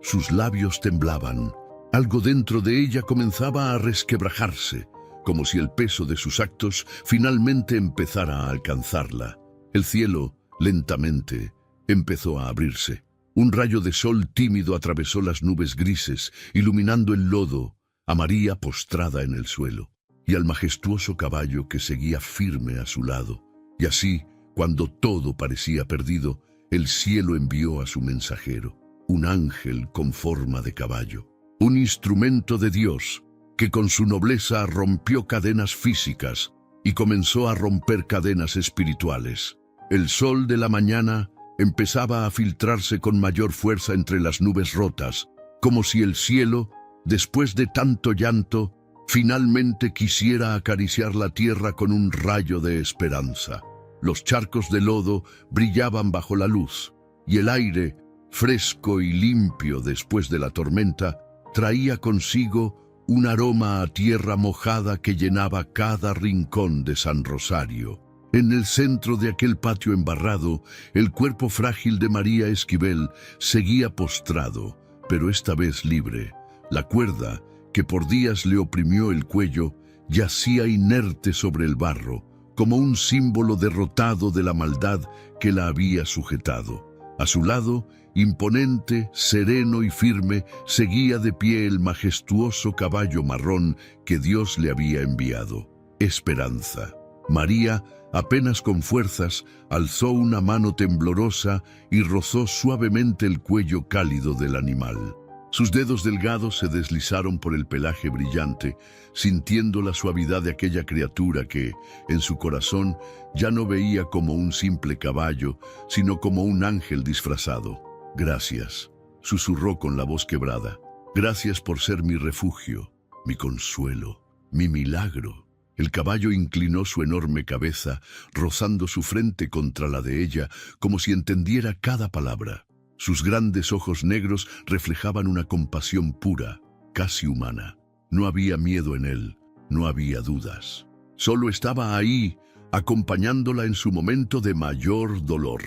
Sus labios temblaban. Algo dentro de ella comenzaba a resquebrajarse, como si el peso de sus actos finalmente empezara a alcanzarla. El cielo, lentamente, empezó a abrirse. Un rayo de sol tímido atravesó las nubes grises, iluminando el lodo, a María postrada en el suelo, y al majestuoso caballo que seguía firme a su lado. Y así, cuando todo parecía perdido, el cielo envió a su mensajero, un ángel con forma de caballo, un instrumento de Dios que con su nobleza rompió cadenas físicas y comenzó a romper cadenas espirituales. El sol de la mañana empezaba a filtrarse con mayor fuerza entre las nubes rotas, como si el cielo, después de tanto llanto, finalmente quisiera acariciar la tierra con un rayo de esperanza. Los charcos de lodo brillaban bajo la luz, y el aire, fresco y limpio después de la tormenta, traía consigo un aroma a tierra mojada que llenaba cada rincón de San Rosario. En el centro de aquel patio embarrado, el cuerpo frágil de María Esquivel seguía postrado, pero esta vez libre. La cuerda, que por días le oprimió el cuello, yacía inerte sobre el barro, como un símbolo derrotado de la maldad que la había sujetado. A su lado, imponente, sereno y firme, seguía de pie el majestuoso caballo marrón que Dios le había enviado. Esperanza. María, apenas con fuerzas, alzó una mano temblorosa y rozó suavemente el cuello cálido del animal. Sus dedos delgados se deslizaron por el pelaje brillante, sintiendo la suavidad de aquella criatura que, en su corazón, ya no veía como un simple caballo, sino como un ángel disfrazado. «Gracias», susurró con la voz quebrada. «Gracias por ser mi refugio, mi consuelo, mi milagro». El caballo inclinó su enorme cabeza, rozando su frente contra la de ella, como si entendiera cada palabra. Sus grandes ojos negros reflejaban una compasión pura, casi humana. No había miedo en él, no había dudas. Solo estaba ahí, acompañándola en su momento de mayor dolor.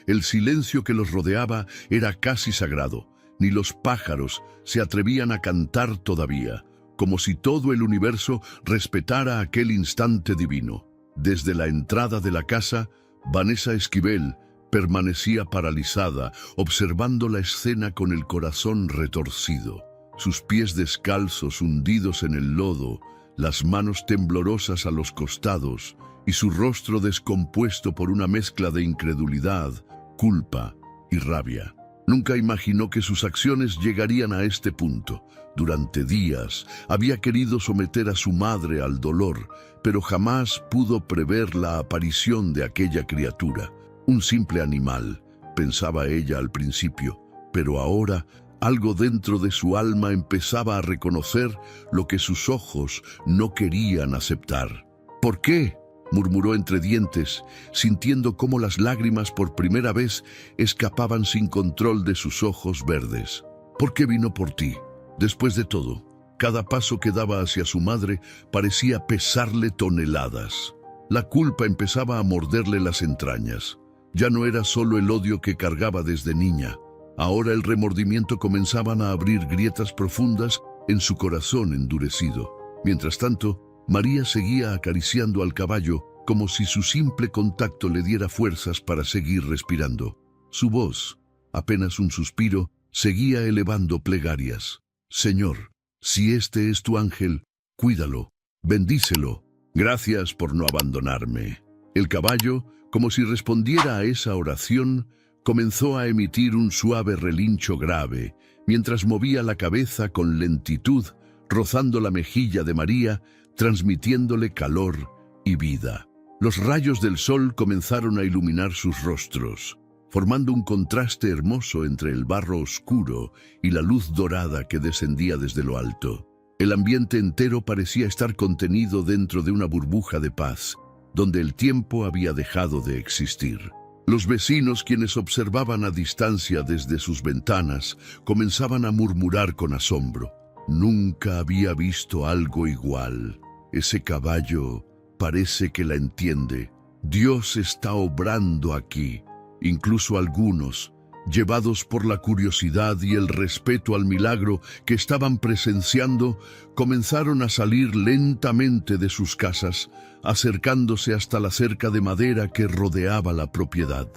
El silencio que los rodeaba era casi sagrado. Ni los pájaros se atrevían a cantar todavía, como si todo el universo respetara aquel instante divino. Desde la entrada de la casa, Vanessa Esquivel permanecía paralizada, observando la escena con el corazón retorcido. Sus pies descalzos hundidos en el lodo, las manos temblorosas a los costados y su rostro descompuesto por una mezcla de incredulidad, culpa y rabia. Nunca imaginó que sus acciones llegarían a este punto. Durante días había querido someter a su madre al dolor, pero jamás pudo prever la aparición de aquella criatura. Un simple animal, pensaba ella al principio, pero ahora algo dentro de su alma empezaba a reconocer lo que sus ojos no querían aceptar. ¿Por qué?, murmuró entre dientes, sintiendo cómo las lágrimas por primera vez escapaban sin control de sus ojos verdes. ¿Por qué vino por ti? Después de todo, cada paso que daba hacia su madre parecía pesarle toneladas. La culpa empezaba a morderle las entrañas. Ya no era solo el odio que cargaba desde niña. Ahora el remordimiento comenzaban a abrir grietas profundas en su corazón endurecido. Mientras tanto, María seguía acariciando al caballo como si su simple contacto le diera fuerzas para seguir respirando. Su voz, apenas un suspiro, seguía elevando plegarias. Señor, si este es tu ángel, cuídalo, bendícelo. Gracias por no abandonarme. El caballo, como si respondiera a esa oración, comenzó a emitir un suave relincho grave, mientras movía la cabeza con lentitud, rozando la mejilla de María, transmitiéndole calor y vida. Los rayos del sol comenzaron a iluminar sus rostros, formando un contraste hermoso entre el barro oscuro y la luz dorada que descendía desde lo alto. El ambiente entero parecía estar contenido dentro de una burbuja de paz, donde el tiempo había dejado de existir. Los vecinos, quienes observaban a distancia desde sus ventanas, comenzaban a murmurar con asombro. Nunca había visto algo igual. Ese caballo parece que la entiende. Dios está obrando aquí. Incluso algunos, llevados por la curiosidad y el respeto al milagro que estaban presenciando, comenzaron a salir lentamente de sus casas, acercándose hasta la cerca de madera que rodeaba la propiedad.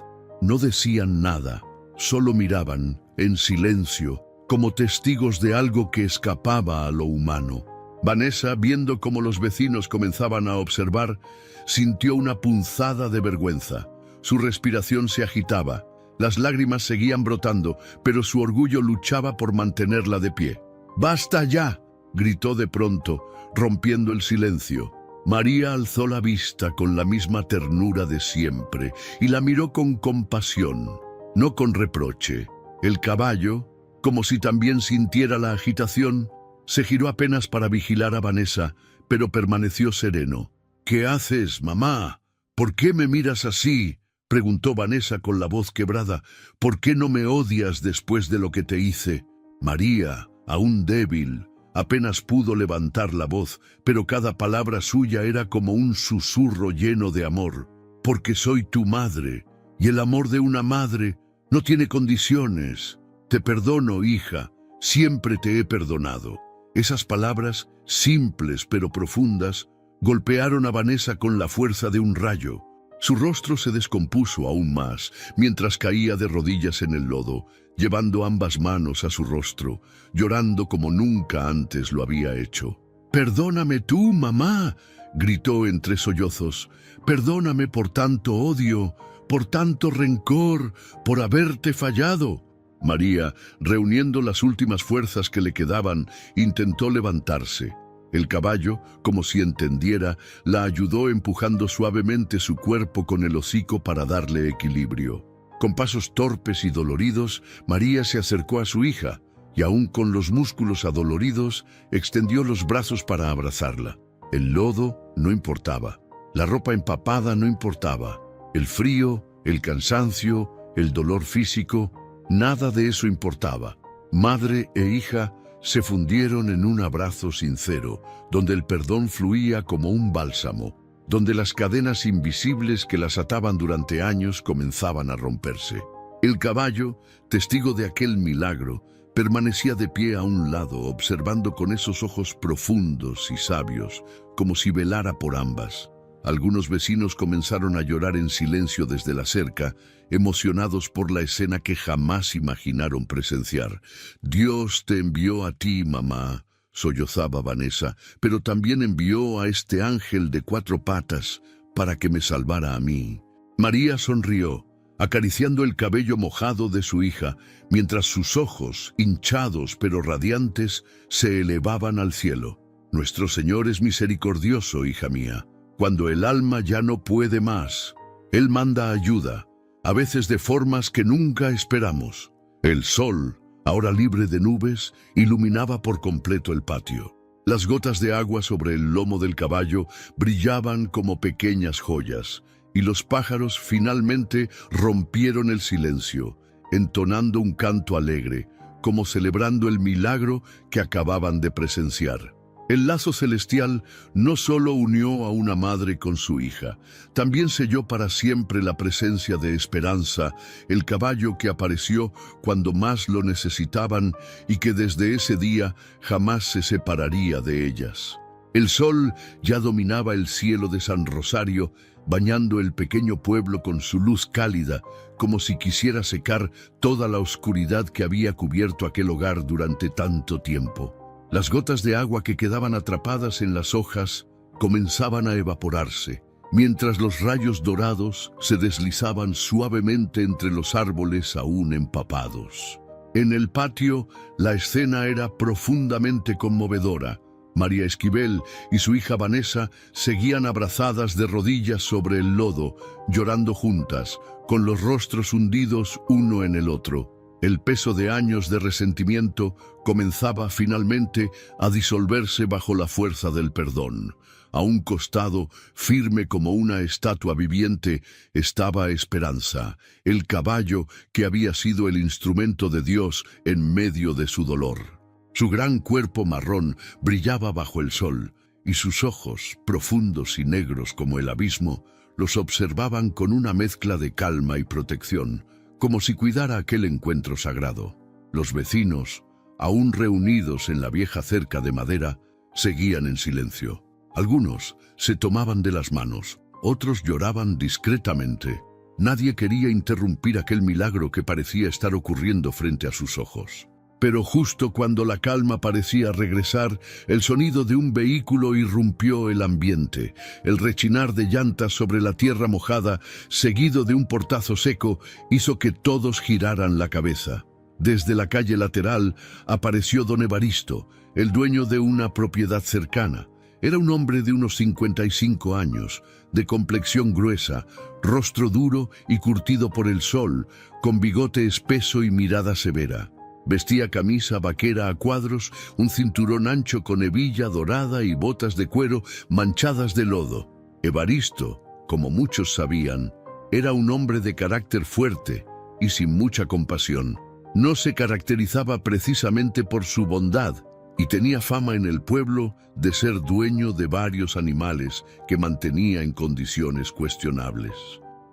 No decían nada, solo miraban, en silencio, como testigos de algo que escapaba a lo humano. Vanessa, viendo cómo los vecinos comenzaban a observar, sintió una punzada de vergüenza. Su respiración se agitaba, las lágrimas seguían brotando, pero su orgullo luchaba por mantenerla de pie. ¡Basta ya!, gritó de pronto, rompiendo el silencio. María alzó la vista con la misma ternura de siempre y la miró con compasión, no con reproche. El caballo, como si también sintiera la agitación, se giró apenas para vigilar a Vanessa, pero permaneció sereno. «¿Qué haces, mamá? ¿Por qué me miras así?», preguntó Vanessa con la voz quebrada. «¿Por qué no me odias después de lo que te hice?». María, aún débil, apenas pudo levantar la voz, pero cada palabra suya era como un susurro lleno de amor. «Porque soy tu madre, y el amor de una madre no tiene condiciones. Te perdono, hija, siempre te he perdonado». Esas palabras, simples pero profundas, golpearon a Vanessa con la fuerza de un rayo. Su rostro se descompuso aún más, mientras caía de rodillas en el lodo, llevando ambas manos a su rostro, llorando como nunca antes lo había hecho. «Perdóname tú, mamá», gritó entre sollozos. «Perdóname por tanto odio, por tanto rencor, por haberte fallado». María, reuniendo las últimas fuerzas que le quedaban, intentó levantarse. El caballo, como si entendiera, la ayudó empujando suavemente su cuerpo con el hocico para darle equilibrio. Con pasos torpes y doloridos, María se acercó a su hija y, aún con los músculos adoloridos, extendió los brazos para abrazarla. El lodo no importaba, la ropa empapada no importaba, el frío, el cansancio, el dolor físico, nada de eso importaba. Madre e hija se fundieron en un abrazo sincero, donde el perdón fluía como un bálsamo. donde las cadenas invisibles que las ataban durante años comenzaban a romperse. El caballo, testigo de aquel milagro, permanecía de pie a un lado, observando con esos ojos profundos y sabios, como si velara por ambas. Algunos vecinos comenzaron a llorar en silencio desde la cerca, emocionados por la escena que jamás imaginaron presenciar. «Dios te envió a ti, mamá», sollozaba Vanessa, «pero también envió a este ángel de 4 patas para que me salvara a mí». María sonrió, acariciando el cabello mojado de su hija, mientras sus ojos, hinchados pero radiantes, se elevaban al cielo. «Nuestro Señor es misericordioso, hija mía. Cuando el alma ya no puede más, Él manda ayuda, a veces de formas que nunca esperamos». El sol, ahora libre de nubes, iluminaba por completo el patio. Las gotas de agua sobre el lomo del caballo brillaban como pequeñas joyas, y los pájaros finalmente rompieron el silencio, entonando un canto alegre, como celebrando el milagro que acababan de presenciar. El lazo celestial no solo unió a una madre con su hija, también selló para siempre la presencia de Esperanza, el caballo que apareció cuando más lo necesitaban y que desde ese día jamás se separaría de ellas. El sol ya dominaba el cielo de San Rosario, bañando el pequeño pueblo con su luz cálida, como si quisiera secar toda la oscuridad que había cubierto aquel hogar durante tanto tiempo. Las gotas de agua que quedaban atrapadas en las hojas comenzaban a evaporarse, mientras los rayos dorados se deslizaban suavemente entre los árboles aún empapados. En el patio, la escena era profundamente conmovedora. María Esquivel y su hija Vanessa seguían abrazadas de rodillas sobre el lodo, llorando juntas, con los rostros hundidos uno en el otro. El peso de años de resentimiento comenzaba finalmente a disolverse bajo la fuerza del perdón. A un costado, firme como una estatua viviente, estaba Esperanza, el caballo que había sido el instrumento de Dios en medio de su dolor. Su gran cuerpo marrón brillaba bajo el sol, y sus ojos, profundos y negros como el abismo, los observaban con una mezcla de calma y protección, como si cuidara aquel encuentro sagrado. Los vecinos, aún reunidos en la vieja cerca de madera, seguían en silencio. Algunos se tomaban de las manos, otros lloraban discretamente. Nadie quería interrumpir aquel milagro que parecía estar ocurriendo frente a sus ojos. Pero justo cuando la calma parecía regresar, el sonido de un vehículo irrumpió el ambiente. El rechinar de llantas sobre la tierra mojada, seguido de un portazo seco, hizo que todos giraran la cabeza. Desde la calle lateral apareció don Evaristo, el dueño de una propiedad cercana. Era un hombre de unos 55 años, de complexión gruesa, rostro duro y curtido por el sol, con bigote espeso y mirada severa. Vestía camisa vaquera a cuadros, un cinturón ancho con hebilla dorada y botas de cuero manchadas de lodo. Evaristo, como muchos sabían, era un hombre de carácter fuerte y sin mucha compasión. No se caracterizaba precisamente por su bondad y tenía fama en el pueblo de ser dueño de varios animales que mantenía en condiciones cuestionables.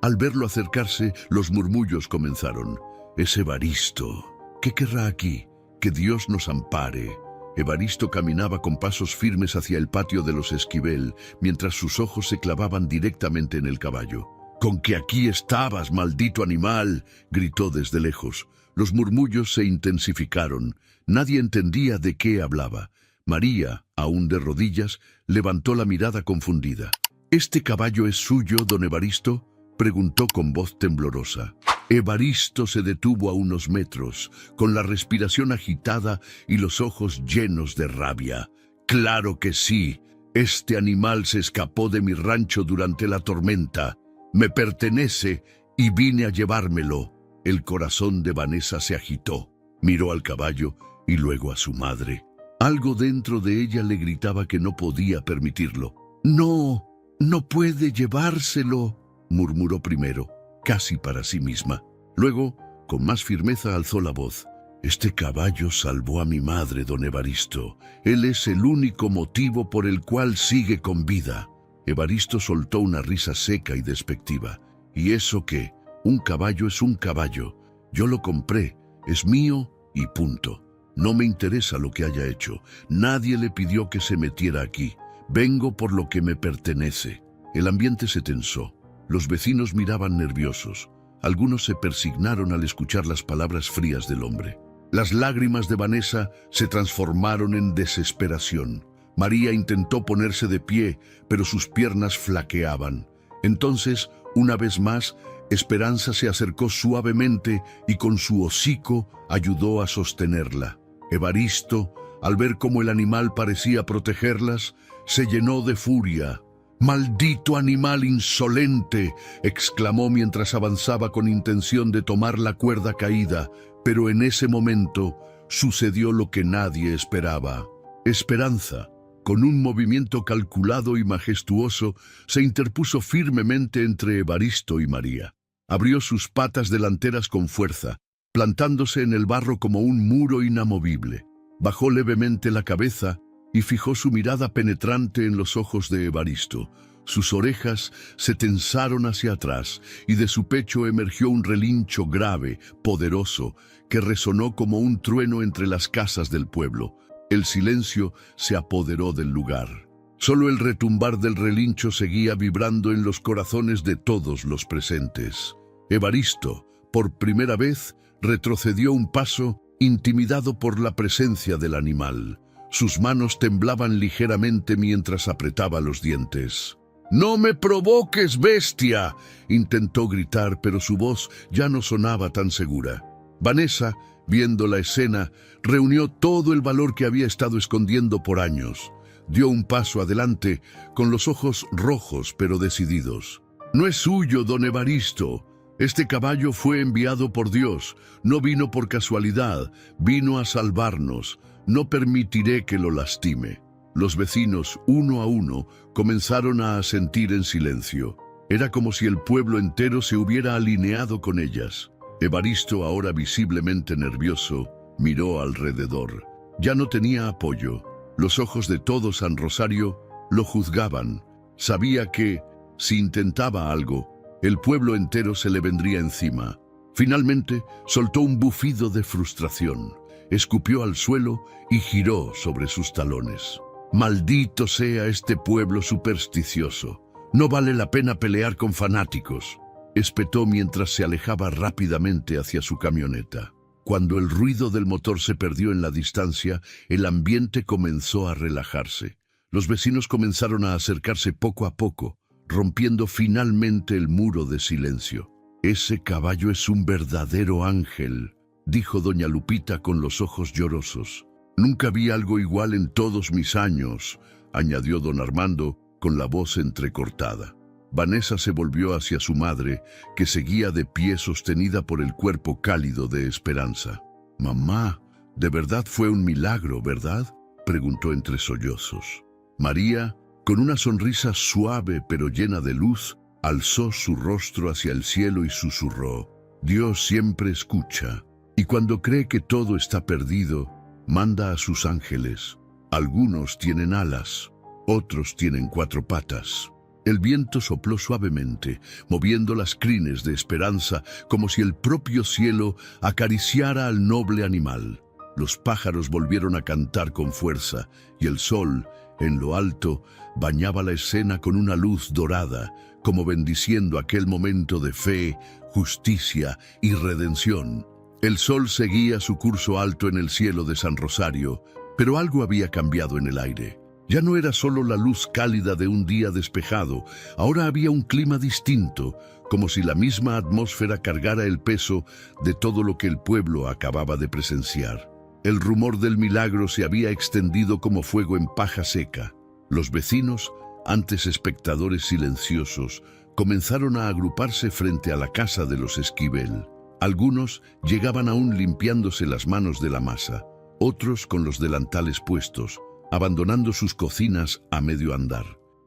Al verlo acercarse, los murmullos comenzaron. «Es Evaristo. ¿Qué querrá aquí? Que Dios nos ampare». Evaristo caminaba con pasos firmes hacia el patio de los Esquivel, mientras sus ojos se clavaban directamente en el caballo. «¿Con que aquí estabas, maldito animal?», gritó desde lejos. Los murmullos se intensificaron. Nadie entendía de qué hablaba. María, aún de rodillas, levantó la mirada confundida. «¿Este caballo es suyo, don Evaristo?», preguntó con voz temblorosa. Evaristo se detuvo a unos metros, con la respiración agitada y los ojos llenos de rabia. «Claro que sí. Este animal se escapó de mi rancho durante la tormenta. Me pertenece y vine a llevármelo». El corazón de Vanessa se agitó. Miró al caballo y luego a su madre. Algo dentro de ella le gritaba que no podía permitirlo. «No, no puede llevárselo», murmuró primero, casi para sí misma. Luego, con más firmeza alzó la voz. «Este caballo salvó a mi madre, don Evaristo. Él es el único motivo por el cual sigue con vida». Evaristo soltó una risa seca y despectiva. ¿Y eso qué? Un caballo es un caballo. Yo lo compré, es mío y punto. No me interesa lo que haya hecho. Nadie le pidió que se metiera aquí. Vengo por lo que me pertenece. El ambiente se tensó. Los vecinos miraban nerviosos. Algunos se persignaron al escuchar las palabras frías del hombre. Las lágrimas de Vanessa se transformaron en desesperación. María intentó ponerse de pie, pero sus piernas flaqueaban. Entonces, una vez más, Esperanza se acercó suavemente y con su hocico ayudó a sostenerla. Evaristo, al ver cómo el animal parecía protegerlas, se llenó de furia. «¡Maldito animal insolente!», exclamó mientras avanzaba con intención de tomar la cuerda caída, pero en ese momento sucedió lo que nadie esperaba. Esperanza, con un movimiento calculado y majestuoso, se interpuso firmemente entre Evaristo y María. Abrió sus patas delanteras con fuerza, plantándose en el barro como un muro inamovible. Bajó levemente la cabeza y fijó su mirada penetrante en los ojos de Evaristo. Sus orejas se tensaron hacia atrás y de su pecho emergió un relincho grave, poderoso, que resonó como un trueno entre las casas del pueblo. El silencio se apoderó del lugar. Solo el retumbar del relincho seguía vibrando en los corazones de todos los presentes. Evaristo, por primera vez, retrocedió un paso, intimidado por la presencia del animal. Sus manos temblaban ligeramente mientras apretaba los dientes. «¡No me provoques, bestia!», intentó gritar, pero su voz ya no sonaba tan segura. Vanessa, viendo la escena, reunió todo el valor que había estado escondiendo por años. Dio un paso adelante, con los ojos rojos pero decididos. «No es suyo, don Evaristo. Este caballo fue enviado por Dios. No vino por casualidad, vino a salvarnos. No permitiré que lo lastime». Los vecinos, uno a uno, comenzaron a asentir en silencio. Era como si el pueblo entero se hubiera alineado con ellas. Evaristo, ahora visiblemente nervioso, miró alrededor. Ya no tenía apoyo. Los ojos de todo San Rosario lo juzgaban. Sabía que, si intentaba algo, el pueblo entero se le vendría encima. Finalmente, soltó un bufido de frustración. Escupió al suelo y giró sobre sus talones. «Maldito sea este pueblo supersticioso. No vale la pena pelear con fanáticos», espetó mientras se alejaba rápidamente hacia su camioneta. Cuando el ruido del motor se perdió en la distancia, el ambiente comenzó a relajarse. Los vecinos comenzaron a acercarse poco a poco, rompiendo finalmente el muro de silencio. «Ese caballo es un verdadero ángel», dijo doña Lupita con los ojos llorosos. «Nunca vi algo igual en todos mis años», añadió don Armando con la voz entrecortada. Vanessa se volvió hacia su madre, que seguía de pie sostenida por el cuerpo cálido de Esperanza. «Mamá, de verdad fue un milagro, ¿verdad?», preguntó entre sollozos. María, con una sonrisa suave pero llena de luz, alzó su rostro hacia el cielo y susurró: «Dios siempre escucha, y cuando cree que todo está perdido, manda a sus ángeles. Algunos tienen alas, otros tienen 4 patas». El viento sopló suavemente, moviendo las crines de Esperanza como si el propio cielo acariciara al noble animal. Los pájaros volvieron a cantar con fuerza y el sol, en lo alto, bañaba la escena con una luz dorada, como bendiciendo aquel momento de fe, justicia y redención. El sol seguía su curso alto en el cielo de San Rosario, pero algo había cambiado en el aire. Ya no era solo la luz cálida de un día despejado, ahora había un clima distinto, como si la misma atmósfera cargara el peso de todo lo que el pueblo acababa de presenciar. El rumor del milagro se había extendido como fuego en paja seca. Los vecinos, antes espectadores silenciosos, comenzaron a agruparse frente a la casa de los Esquivel. Algunos llegaban aún limpiándose las manos de la masa, otros con los delantales puestos, abandonando sus cocinas a medio andar.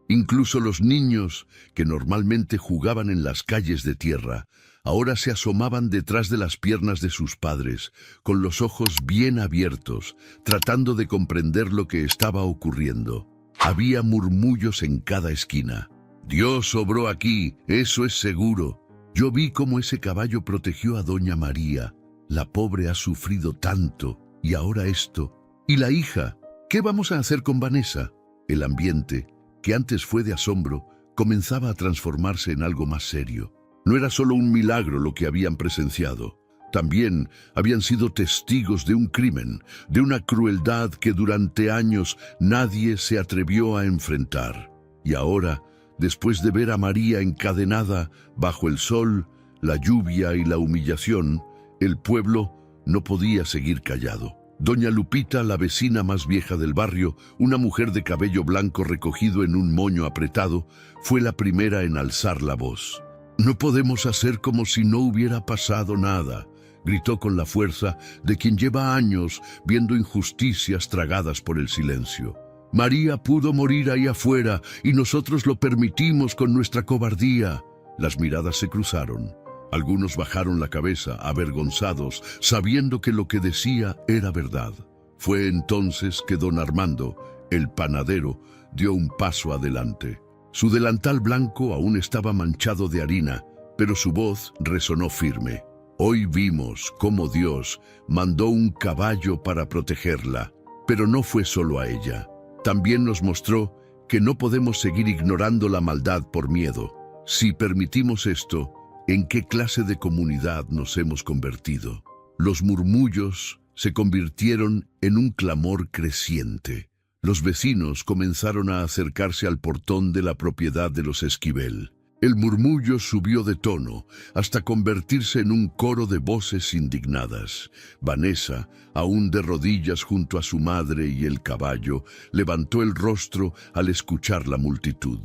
Incluso los niños, que normalmente jugaban en las calles de tierra, ahora se asomaban detrás de las piernas de sus padres, con los ojos bien abiertos, tratando de comprender lo que estaba ocurriendo. Había murmullos en cada esquina. Dios obró aquí, eso es seguro. Yo vi cómo ese caballo protegió a doña María. La pobre ha sufrido tanto, y ahora esto. ¿Y la hija? ¿Qué vamos a hacer con Vanessa? El ambiente, que antes fue de asombro, comenzaba a transformarse en algo más serio. No era solo un milagro lo que habían presenciado. También habían sido testigos de un crimen, de una crueldad que durante años nadie se atrevió a enfrentar. Y ahora, después de ver a María encadenada bajo el sol, la lluvia y la humillación, el pueblo no podía seguir callado. Doña Lupita, la vecina más vieja del barrio, una mujer de cabello blanco recogido en un moño apretado, fue la primera en alzar la voz. «No podemos hacer como si no hubiera pasado nada», gritó con la fuerza de quien lleva años viendo injusticias tragadas por el silencio. «María pudo morir ahí afuera y nosotros lo permitimos con nuestra cobardía». Las miradas se cruzaron. Algunos bajaron la cabeza, avergonzados, sabiendo que lo que decía era verdad. Fue entonces que don Armando, el panadero, dio un paso adelante. Su delantal blanco aún estaba manchado de harina, pero su voz resonó firme. «Hoy vimos cómo Dios mandó un caballo para protegerla, pero no fue solo a ella. También nos mostró que no podemos seguir ignorando la maldad por miedo. Si permitimos esto, ¿en qué clase de comunidad nos hemos convertido?». Los murmullos se convirtieron en un clamor creciente. Los vecinos comenzaron a acercarse al portón de la propiedad de los Esquivel. El murmullo subió de tono hasta convertirse en un coro de voces indignadas. Vanessa, aún de rodillas junto a su madre y el caballo, levantó el rostro al escuchar la multitud.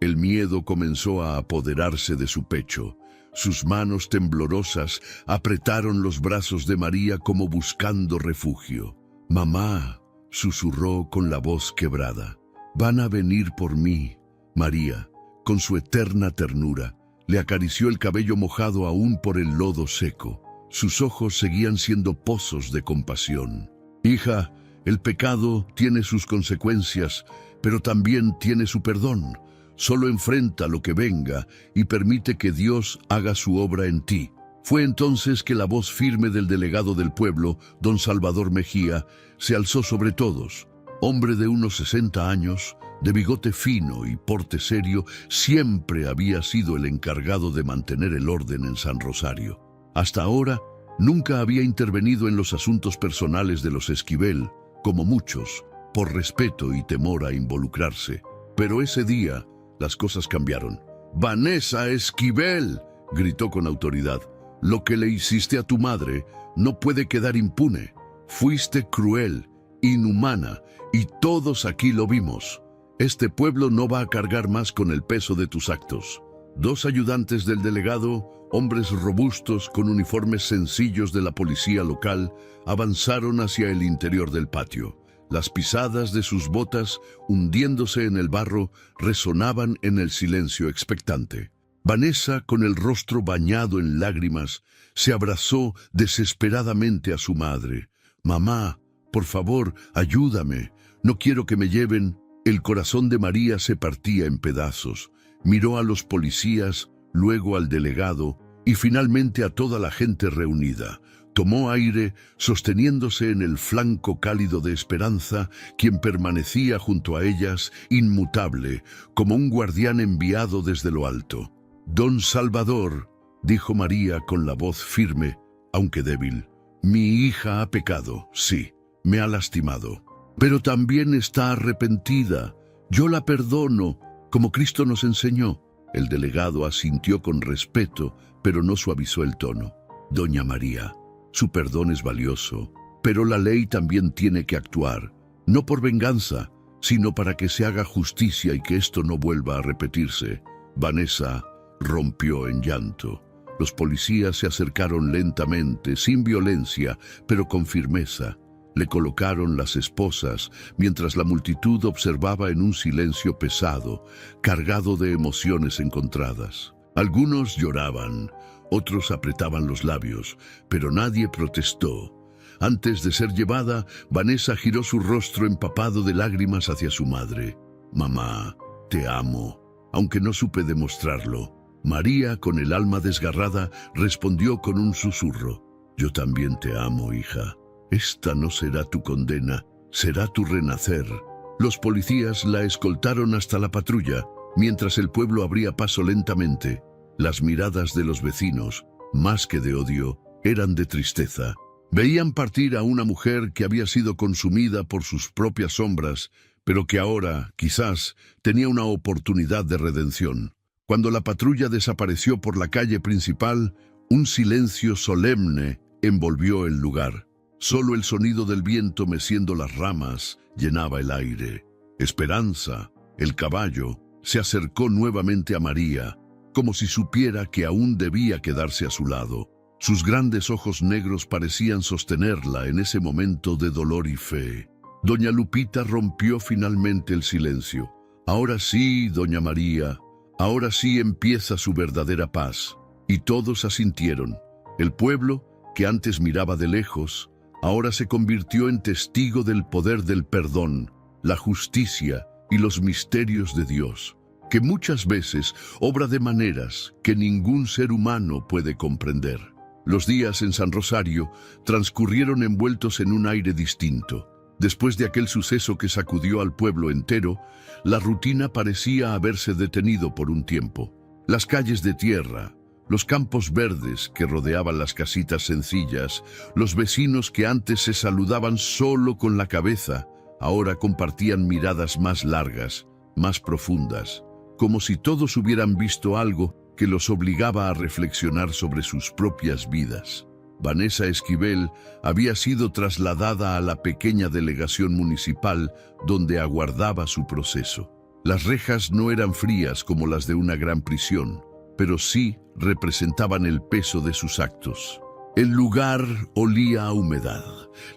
El miedo comenzó a apoderarse de su pecho. Sus manos temblorosas apretaron los brazos de María como buscando refugio. «Mamá», susurró con la voz quebrada, «van a venir por mí». María, con su eterna ternura, le acarició el cabello mojado aún por el lodo seco. Sus ojos seguían siendo pozos de compasión. «Hija, el pecado tiene sus consecuencias, pero también tiene su perdón. Solo enfrenta lo que venga y permite que Dios haga su obra en ti». Fue entonces que la voz firme del delegado del pueblo, don Salvador Mejía, se alzó sobre todos. Hombre de unos 60 años, de bigote fino y porte serio, siempre había sido el encargado de mantener el orden en San Rosario. Hasta ahora, nunca había intervenido en los asuntos personales de los Esquivel, como muchos, por respeto y temor a involucrarse. Pero ese día, las cosas cambiaron. «Vanessa Esquivel», gritó con autoridad, «lo que le hiciste a tu madre no puede quedar impune. Fuiste cruel, inhumana, y todos aquí lo vimos. Este pueblo no va a cargar más con el peso de tus actos». Dos ayudantes del delegado, hombres robustos con uniformes sencillos de la policía local, avanzaron hacia el interior del patio. Las pisadas de sus botas, hundiéndose en el barro, resonaban en el silencio expectante. Vanessa, con el rostro bañado en lágrimas, se abrazó desesperadamente a su madre. «Mamá, por favor, ayúdame. No quiero que me lleven». El corazón de María se partía en pedazos. Miró a los policías, luego al delegado y finalmente a toda la gente reunida. Tomó aire, sosteniéndose en el flanco cálido de Esperanza, quien permanecía junto a ellas, inmutable, como un guardián enviado desde lo alto. «Don Salvador», dijo María con la voz firme, aunque débil, «mi hija ha pecado, sí, me ha lastimado, pero también está arrepentida. Yo la perdono, como Cristo nos enseñó». El delegado asintió con respeto, pero no suavizó el tono. «Doña María, su perdón es valioso, pero la ley también tiene que actuar, no por venganza, sino para que se haga justicia y que esto no vuelva a repetirse». Vanessa rompió en llanto. Los policías se acercaron lentamente, sin violencia, pero con firmeza. Le colocaron las esposas, mientras la multitud observaba en un silencio pesado, cargado de emociones encontradas. Algunos lloraban, otros apretaban los labios, pero nadie protestó. Antes de ser llevada, Vanessa giró su rostro empapado de lágrimas hacia su madre. «Mamá, te amo. aunque no supe demostrarlo. María, con el alma desgarrada, respondió con un susurro: «Yo también te amo, hija. Esta no será tu condena, será tu renacer». Los policías la escoltaron hasta la patrulla, mientras el pueblo abría paso lentamente. Las miradas de los vecinos, más que de odio, eran de tristeza. Veían partir a una mujer que había sido consumida por sus propias sombras, pero que ahora, quizás, tenía una oportunidad de redención. Cuando la patrulla desapareció por la calle principal, un silencio solemne envolvió el lugar. Solo el sonido del viento meciendo las ramas llenaba el aire. Esperanza, el caballo, se acercó nuevamente a María, como si supiera que aún debía quedarse a su lado. Sus grandes ojos negros parecían sostenerla en ese momento de dolor y fe. Doña Lupita rompió finalmente el silencio. «Ahora sí, doña María, ahora sí empieza su verdadera paz». Y todos asintieron. El pueblo, que antes miraba de lejos, ahora se convirtió en testigo del poder del perdón, la justicia y los misterios de Dios, que muchas veces obra de maneras que ningún ser humano puede comprender. Los días en San Rosario transcurrieron envueltos en un aire distinto. Después de aquel suceso que sacudió al pueblo entero, la rutina parecía haberse detenido por un tiempo. Las calles de tierra, los campos verdes que rodeaban las casitas sencillas, los vecinos que antes se saludaban solo con la cabeza, ahora compartían miradas más largas, más profundas, como si todos hubieran visto algo que los obligaba a reflexionar sobre sus propias vidas. Vanessa Esquivel había sido trasladada a la pequeña delegación municipal donde aguardaba su proceso. Las rejas no eran frías como las de una gran prisión, pero sí representaban el peso de sus actos. El lugar olía a humedad,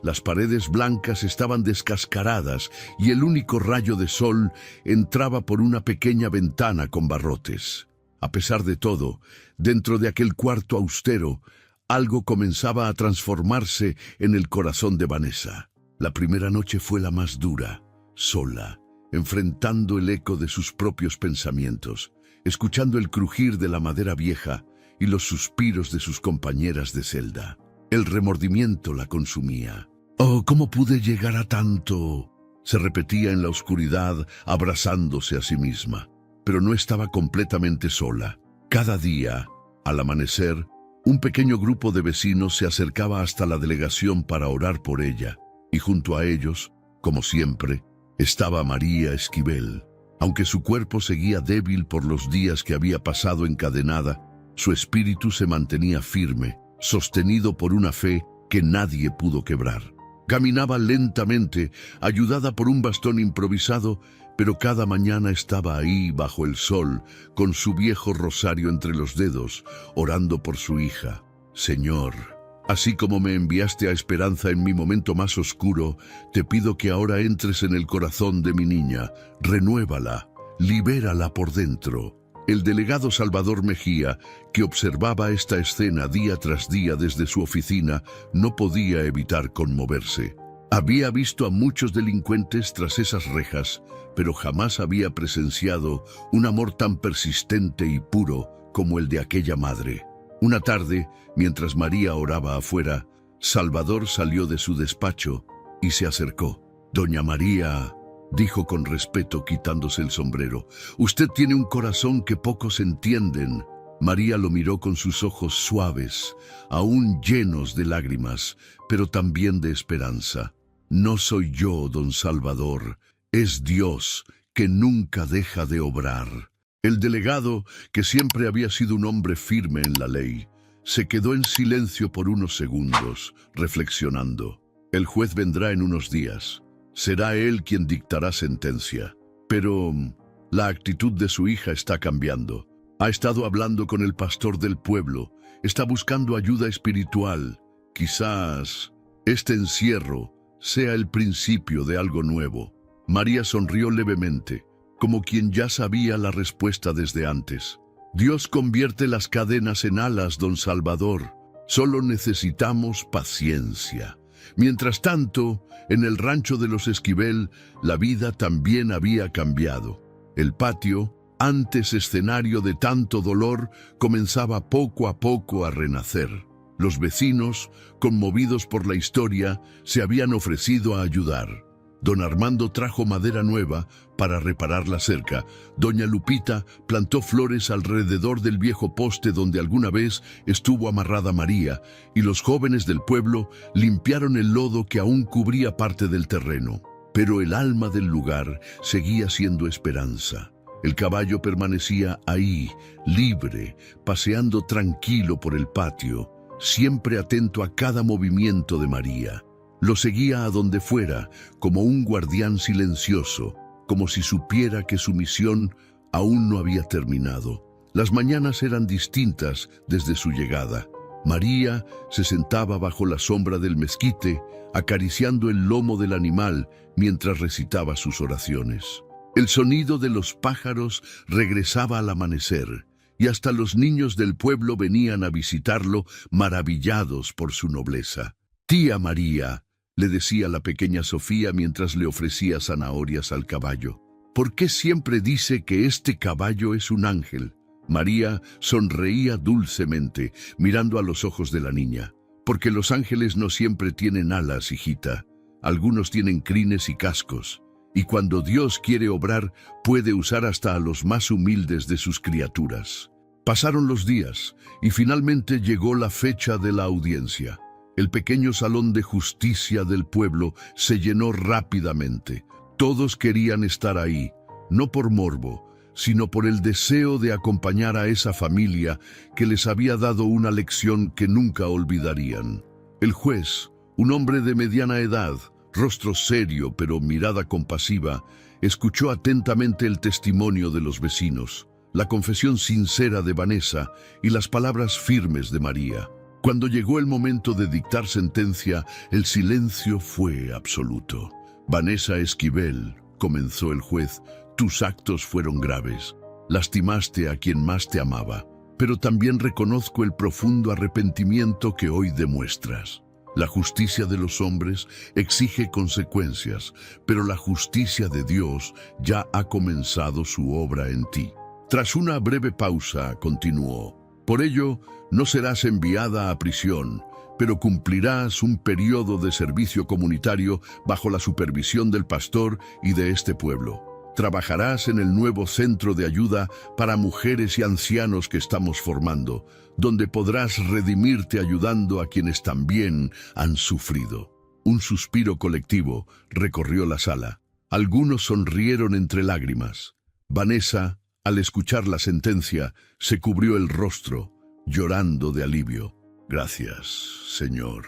las paredes blancas estaban descascaradas y el único rayo de sol entraba por una pequeña ventana con barrotes. A pesar de todo, dentro de aquel cuarto austero, algo comenzaba a transformarse en el corazón de Vanessa. La primera noche fue la más dura, sola, enfrentando el eco de sus propios pensamientos, escuchando el crujir de la madera vieja y los suspiros de sus compañeras de celda. El remordimiento la consumía. «Oh, ¿cómo pude llegar a tanto?», se repetía en la oscuridad, abrazándose a sí misma. Pero no estaba completamente sola. Cada día, al amanecer, un pequeño grupo de vecinos se acercaba hasta la delegación para orar por ella, y junto a ellos, como siempre, estaba María Esquivel. Aunque su cuerpo seguía débil por los días que había pasado encadenada, su espíritu se mantenía firme, sostenido por una fe que nadie pudo quebrar. Caminaba lentamente, ayudada por un bastón improvisado, pero cada mañana estaba ahí bajo el sol, con su viejo rosario entre los dedos, orando por su hija. «Señor, así como me enviaste a Esperanza en mi momento más oscuro, te pido que ahora entres en el corazón de mi niña, renuévala, libérala por dentro». El delegado Salvador Mejía, que observaba esta escena día tras día desde su oficina, no podía evitar conmoverse. Había visto a muchos delincuentes tras esas rejas, pero jamás había presenciado un amor tan persistente y puro como el de aquella madre. Una tarde, mientras María oraba afuera, Salvador salió de su despacho y se acercó. «Doña María», dijo con respeto quitándose el sombrero, «usted tiene un corazón que pocos entienden». María lo miró con sus ojos suaves, aún llenos de lágrimas, pero también de esperanza. «No soy yo, don Salvador, es Dios que nunca deja de obrar». El delegado, que siempre había sido un hombre firme en la ley, se quedó en silencio por unos segundos, reflexionando. El juez vendrá en unos días. Será él quien dictará sentencia. Pero la actitud de su hija está cambiando. Ha estado hablando con el pastor del pueblo. Está buscando ayuda espiritual. Quizás este encierro sea el principio de algo nuevo. María sonrió levemente, como quien ya sabía la respuesta desde antes. Dios convierte las cadenas en alas, don Salvador. Solo necesitamos paciencia. Mientras tanto, en el rancho de los Esquivel, la vida también había cambiado. El patio, antes escenario de tanto dolor, comenzaba poco a poco a renacer. Los vecinos, conmovidos por la historia, se habían ofrecido a ayudar. Don Armando trajo madera nueva para reparar la cerca. Doña Lupita plantó flores alrededor del viejo poste donde alguna vez estuvo amarrada María, y los jóvenes del pueblo limpiaron el lodo que aún cubría parte del terreno. Pero el alma del lugar seguía siendo esperanza. El caballo permanecía ahí, libre, paseando tranquilo por el patio, siempre atento a cada movimiento de María. Lo seguía a donde fuera, como un guardián silencioso, como si supiera que su misión aún no había terminado. Las mañanas eran distintas desde su llegada. María se sentaba bajo la sombra del mezquite, acariciando el lomo del animal mientras recitaba sus oraciones. El sonido de los pájaros regresaba al amanecer, y hasta los niños del pueblo venían a visitarlo, maravillados por su nobleza. «Tía María», le decía la pequeña Sofía mientras le ofrecía zanahorias al caballo, «¿por qué siempre dice que este caballo es un ángel?» María sonreía dulcemente, mirando a los ojos de la niña. «Porque los ángeles no siempre tienen alas, hijita. Algunos tienen crines y cascos. Y cuando Dios quiere obrar, puede usar hasta a los más humildes de sus criaturas». Pasaron los días, y finalmente llegó la fecha de la audiencia. El pequeño salón de justicia del pueblo se llenó rápidamente. Todos querían estar ahí, no por morbo, sino por el deseo de acompañar a esa familia que les había dado una lección que nunca olvidarían. El juez, un hombre de mediana edad, rostro serio pero mirada compasiva, escuchó atentamente el testimonio de los vecinos, la confesión sincera de Vanessa y las palabras firmes de María. Cuando llegó el momento de dictar sentencia, el silencio fue absoluto. «Vanessa Esquivel», comenzó el juez, «tus actos fueron graves. Lastimaste a quien más te amaba, pero también reconozco el profundo arrepentimiento que hoy demuestras. La justicia de los hombres exige consecuencias, pero la justicia de Dios ya ha comenzado su obra en ti». Tras una breve pausa, continuó: «Por ello, no serás enviada a prisión, pero cumplirás un periodo de servicio comunitario bajo la supervisión del pastor y de este pueblo. Trabajarás en el nuevo centro de ayuda para mujeres y ancianos que estamos formando, donde podrás redimirte ayudando a quienes también han sufrido». Un suspiro colectivo recorrió la sala. Algunos sonrieron entre lágrimas. Vanessa, al escuchar la sentencia, se cubrió el rostro, llorando de alivio. «Gracias, Señor»,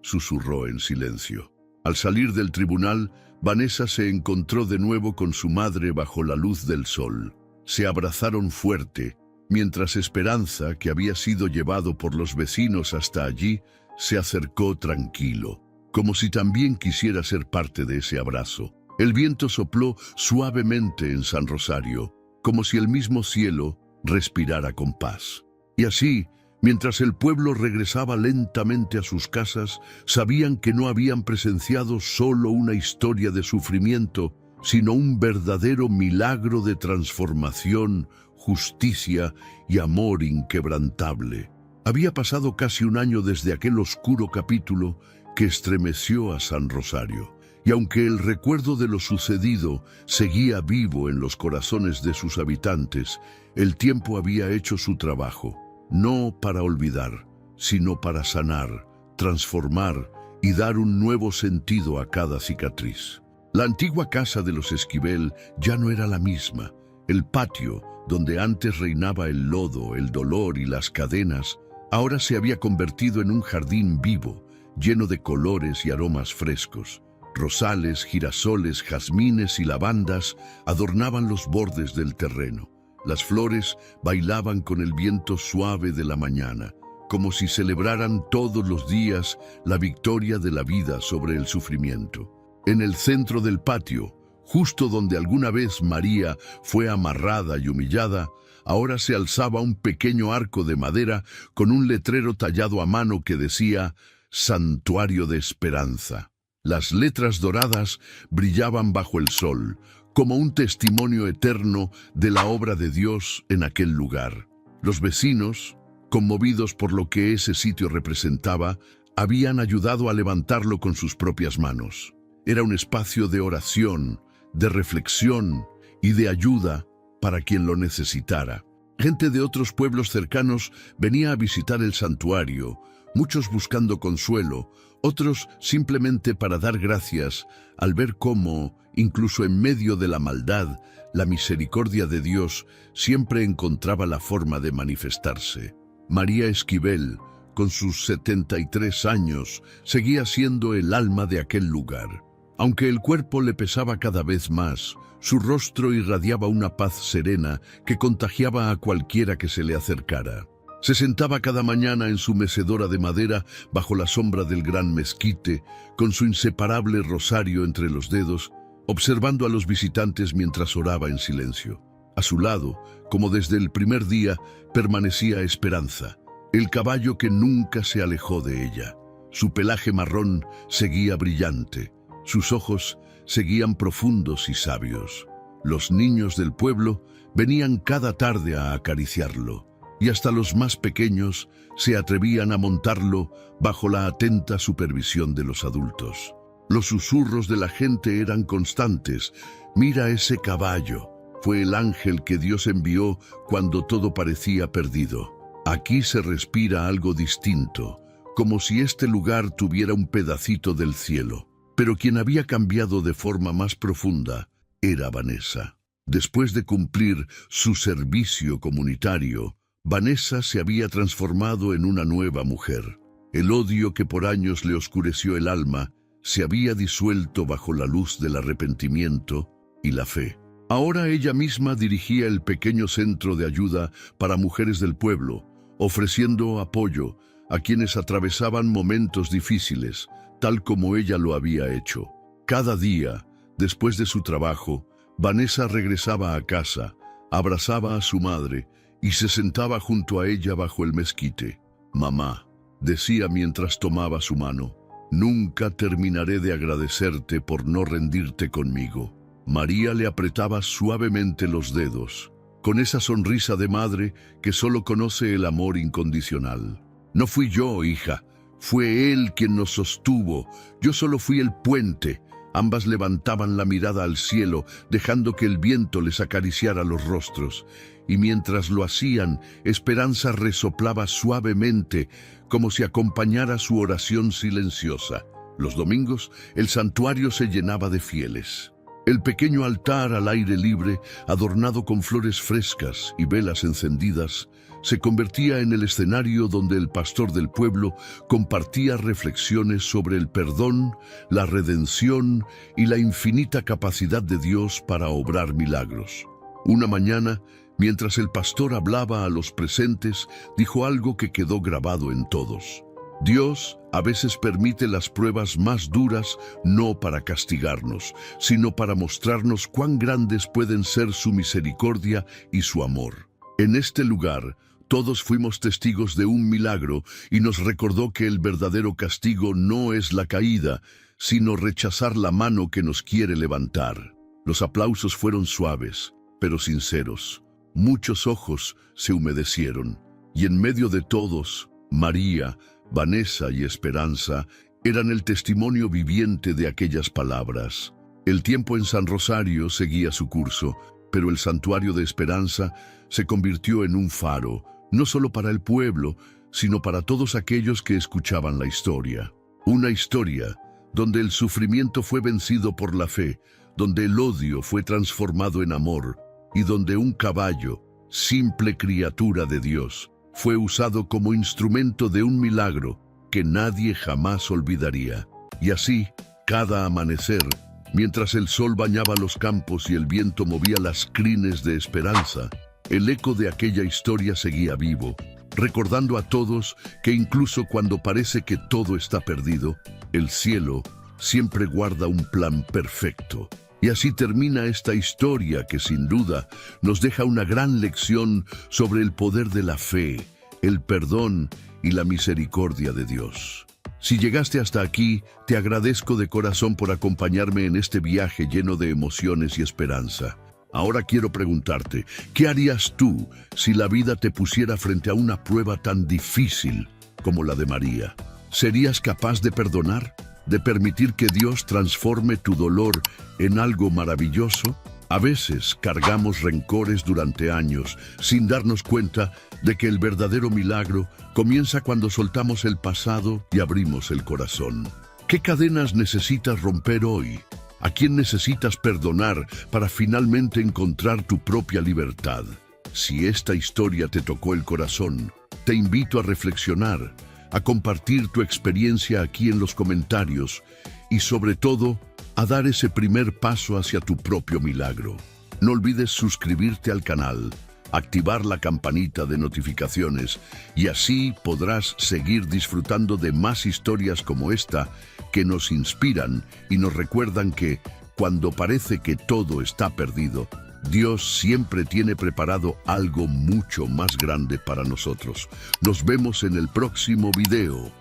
susurró en silencio. Al salir del tribunal, Vanessa se encontró de nuevo con su madre bajo la luz del sol. Se abrazaron fuerte, mientras Esperanza, que había sido llevado por los vecinos hasta allí, se acercó tranquilo, como si también quisiera ser parte de ese abrazo. El viento sopló suavemente en San Rosario, como si el mismo cielo respirara con paz. Y así, mientras el pueblo regresaba lentamente a sus casas, sabían que no habían presenciado solo una historia de sufrimiento, sino un verdadero milagro de transformación, justicia y amor inquebrantable. Había pasado casi un año desde aquel oscuro capítulo que estremeció a San Rosario, y aunque el recuerdo de lo sucedido seguía vivo en los corazones de sus habitantes, el tiempo había hecho su trabajo. No para olvidar, sino para sanar, transformar y dar un nuevo sentido a cada cicatriz. La antigua casa de los Esquivel ya no era la misma. El patio, donde antes reinaba el lodo, el dolor y las cadenas, ahora se había convertido en un jardín vivo, lleno de colores y aromas frescos. Rosales, girasoles, jazmines y lavandas adornaban los bordes del terreno. Las flores bailaban con el viento suave de la mañana, como si celebraran todos los días la victoria de la vida sobre el sufrimiento. En el centro del patio, justo donde alguna vez María fue amarrada y humillada, ahora se alzaba un pequeño arco de madera con un letrero tallado a mano que decía «Santuario de Esperanza». Las letras doradas brillaban bajo el sol, como un testimonio eterno de la obra de Dios en aquel lugar. Los vecinos, conmovidos por lo que ese sitio representaba, habían ayudado a levantarlo con sus propias manos. Era un espacio de oración, de reflexión y de ayuda para quien lo necesitara. Gente de otros pueblos cercanos venía a visitar el santuario, muchos buscando consuelo, otros simplemente para dar gracias al ver cómo, incluso en medio de la maldad, la misericordia de Dios siempre encontraba la forma de manifestarse. María Esquivel, con sus 73 años, seguía siendo el alma de aquel lugar. Aunque el cuerpo le pesaba cada vez más, su rostro irradiaba una paz serena que contagiaba a cualquiera que se le acercara. Se sentaba cada mañana en su mecedora de madera bajo la sombra del gran mezquite, con su inseparable rosario entre los dedos, observando a los visitantes mientras oraba en silencio. A su lado, como desde el primer día, permanecía Esperanza, el caballo que nunca se alejó de ella. Su pelaje marrón seguía brillante, sus ojos seguían profundos y sabios. Los niños del pueblo venían cada tarde a acariciarlo, y hasta los más pequeños se atrevían a montarlo bajo la atenta supervisión de los adultos. Los susurros de la gente eran constantes. «Mira ese caballo, fue el ángel que Dios envió cuando todo parecía perdido. Aquí se respira algo distinto, como si este lugar tuviera un pedacito del cielo». Pero quien había cambiado de forma más profunda era Vanessa. Después de cumplir su servicio comunitario, Vanessa se había transformado en una nueva mujer. El odio que por años le oscureció el alma se había disuelto bajo la luz del arrepentimiento y la fe. Ahora ella misma dirigía el pequeño centro de ayuda para mujeres del pueblo, ofreciendo apoyo a quienes atravesaban momentos difíciles, tal como ella lo había hecho. Cada día, después de su trabajo, Vanessa regresaba a casa, abrazaba a su madre y se sentaba junto a ella bajo el mezquite. «Mamá», decía mientras tomaba su mano, «nunca terminaré de agradecerte por no rendirte conmigo». María le apretaba suavemente los dedos, con esa sonrisa de madre que solo conoce el amor incondicional. «No fui yo, hija, fue él quien nos sostuvo, yo solo fui el puente». Ambas levantaban la mirada al cielo, dejando que el viento les acariciara los rostros. Y mientras lo hacían, Esperanza resoplaba suavemente, como si acompañara su oración silenciosa. Los domingos, el santuario se llenaba de fieles. El pequeño altar al aire libre, adornado con flores frescas y velas encendidas, se convertía en el escenario donde el pastor del pueblo compartía reflexiones sobre el perdón, la redención y la infinita capacidad de Dios para obrar milagros. Una mañana, mientras el pastor hablaba a los presentes, dijo algo que quedó grabado en todos. Dios a veces permite las pruebas más duras no para castigarnos, sino para mostrarnos cuán grandes pueden ser su misericordia y su amor. En este lugar, todos fuimos testigos de un milagro y nos recordó que el verdadero castigo no es la caída, sino rechazar la mano que nos quiere levantar. Los aplausos fueron suaves, pero sinceros. Muchos ojos se humedecieron, y en medio de todos, María, Vanessa y Esperanza eran el testimonio viviente de aquellas palabras. El tiempo en San Rosario seguía su curso, pero el santuario de Esperanza se convirtió en un faro, no solo para el pueblo, sino para todos aquellos que escuchaban la historia. Una historia donde el sufrimiento fue vencido por la fe, donde el odio fue transformado en amor, y donde un caballo, simple criatura de Dios, fue usado como instrumento de un milagro que nadie jamás olvidaría. Y así, cada amanecer, mientras el sol bañaba los campos y el viento movía las crines de Esperanza, el eco de aquella historia seguía vivo, recordando a todos que incluso cuando parece que todo está perdido, el cielo siempre guarda un plan perfecto. Y así termina esta historia que sin duda nos deja una gran lección sobre el poder de la fe, el perdón y la misericordia de Dios. Si llegaste hasta aquí, te agradezco de corazón por acompañarme en este viaje lleno de emociones y esperanza. Ahora quiero preguntarte, ¿qué harías tú si la vida te pusiera frente a una prueba tan difícil como la de María? ¿Serías capaz de perdonar? ¿De permitir que Dios transforme tu dolor en algo maravilloso? A veces cargamos rencores durante años sin darnos cuenta de que el verdadero milagro comienza cuando soltamos el pasado y abrimos el corazón. ¿Qué cadenas necesitas romper hoy? ¿A quién necesitas perdonar para finalmente encontrar tu propia libertad? Si esta historia te tocó el corazón, te invito a reflexionar, a compartir tu experiencia aquí en los comentarios y sobre todo, a dar ese primer paso hacia tu propio milagro. No olvides suscribirte al canal, activar la campanita de notificaciones y así podrás seguir disfrutando de más historias como esta que nos inspiran y nos recuerdan que, cuando parece que todo está perdido, Dios siempre tiene preparado algo mucho más grande para nosotros. Nos vemos en el próximo video.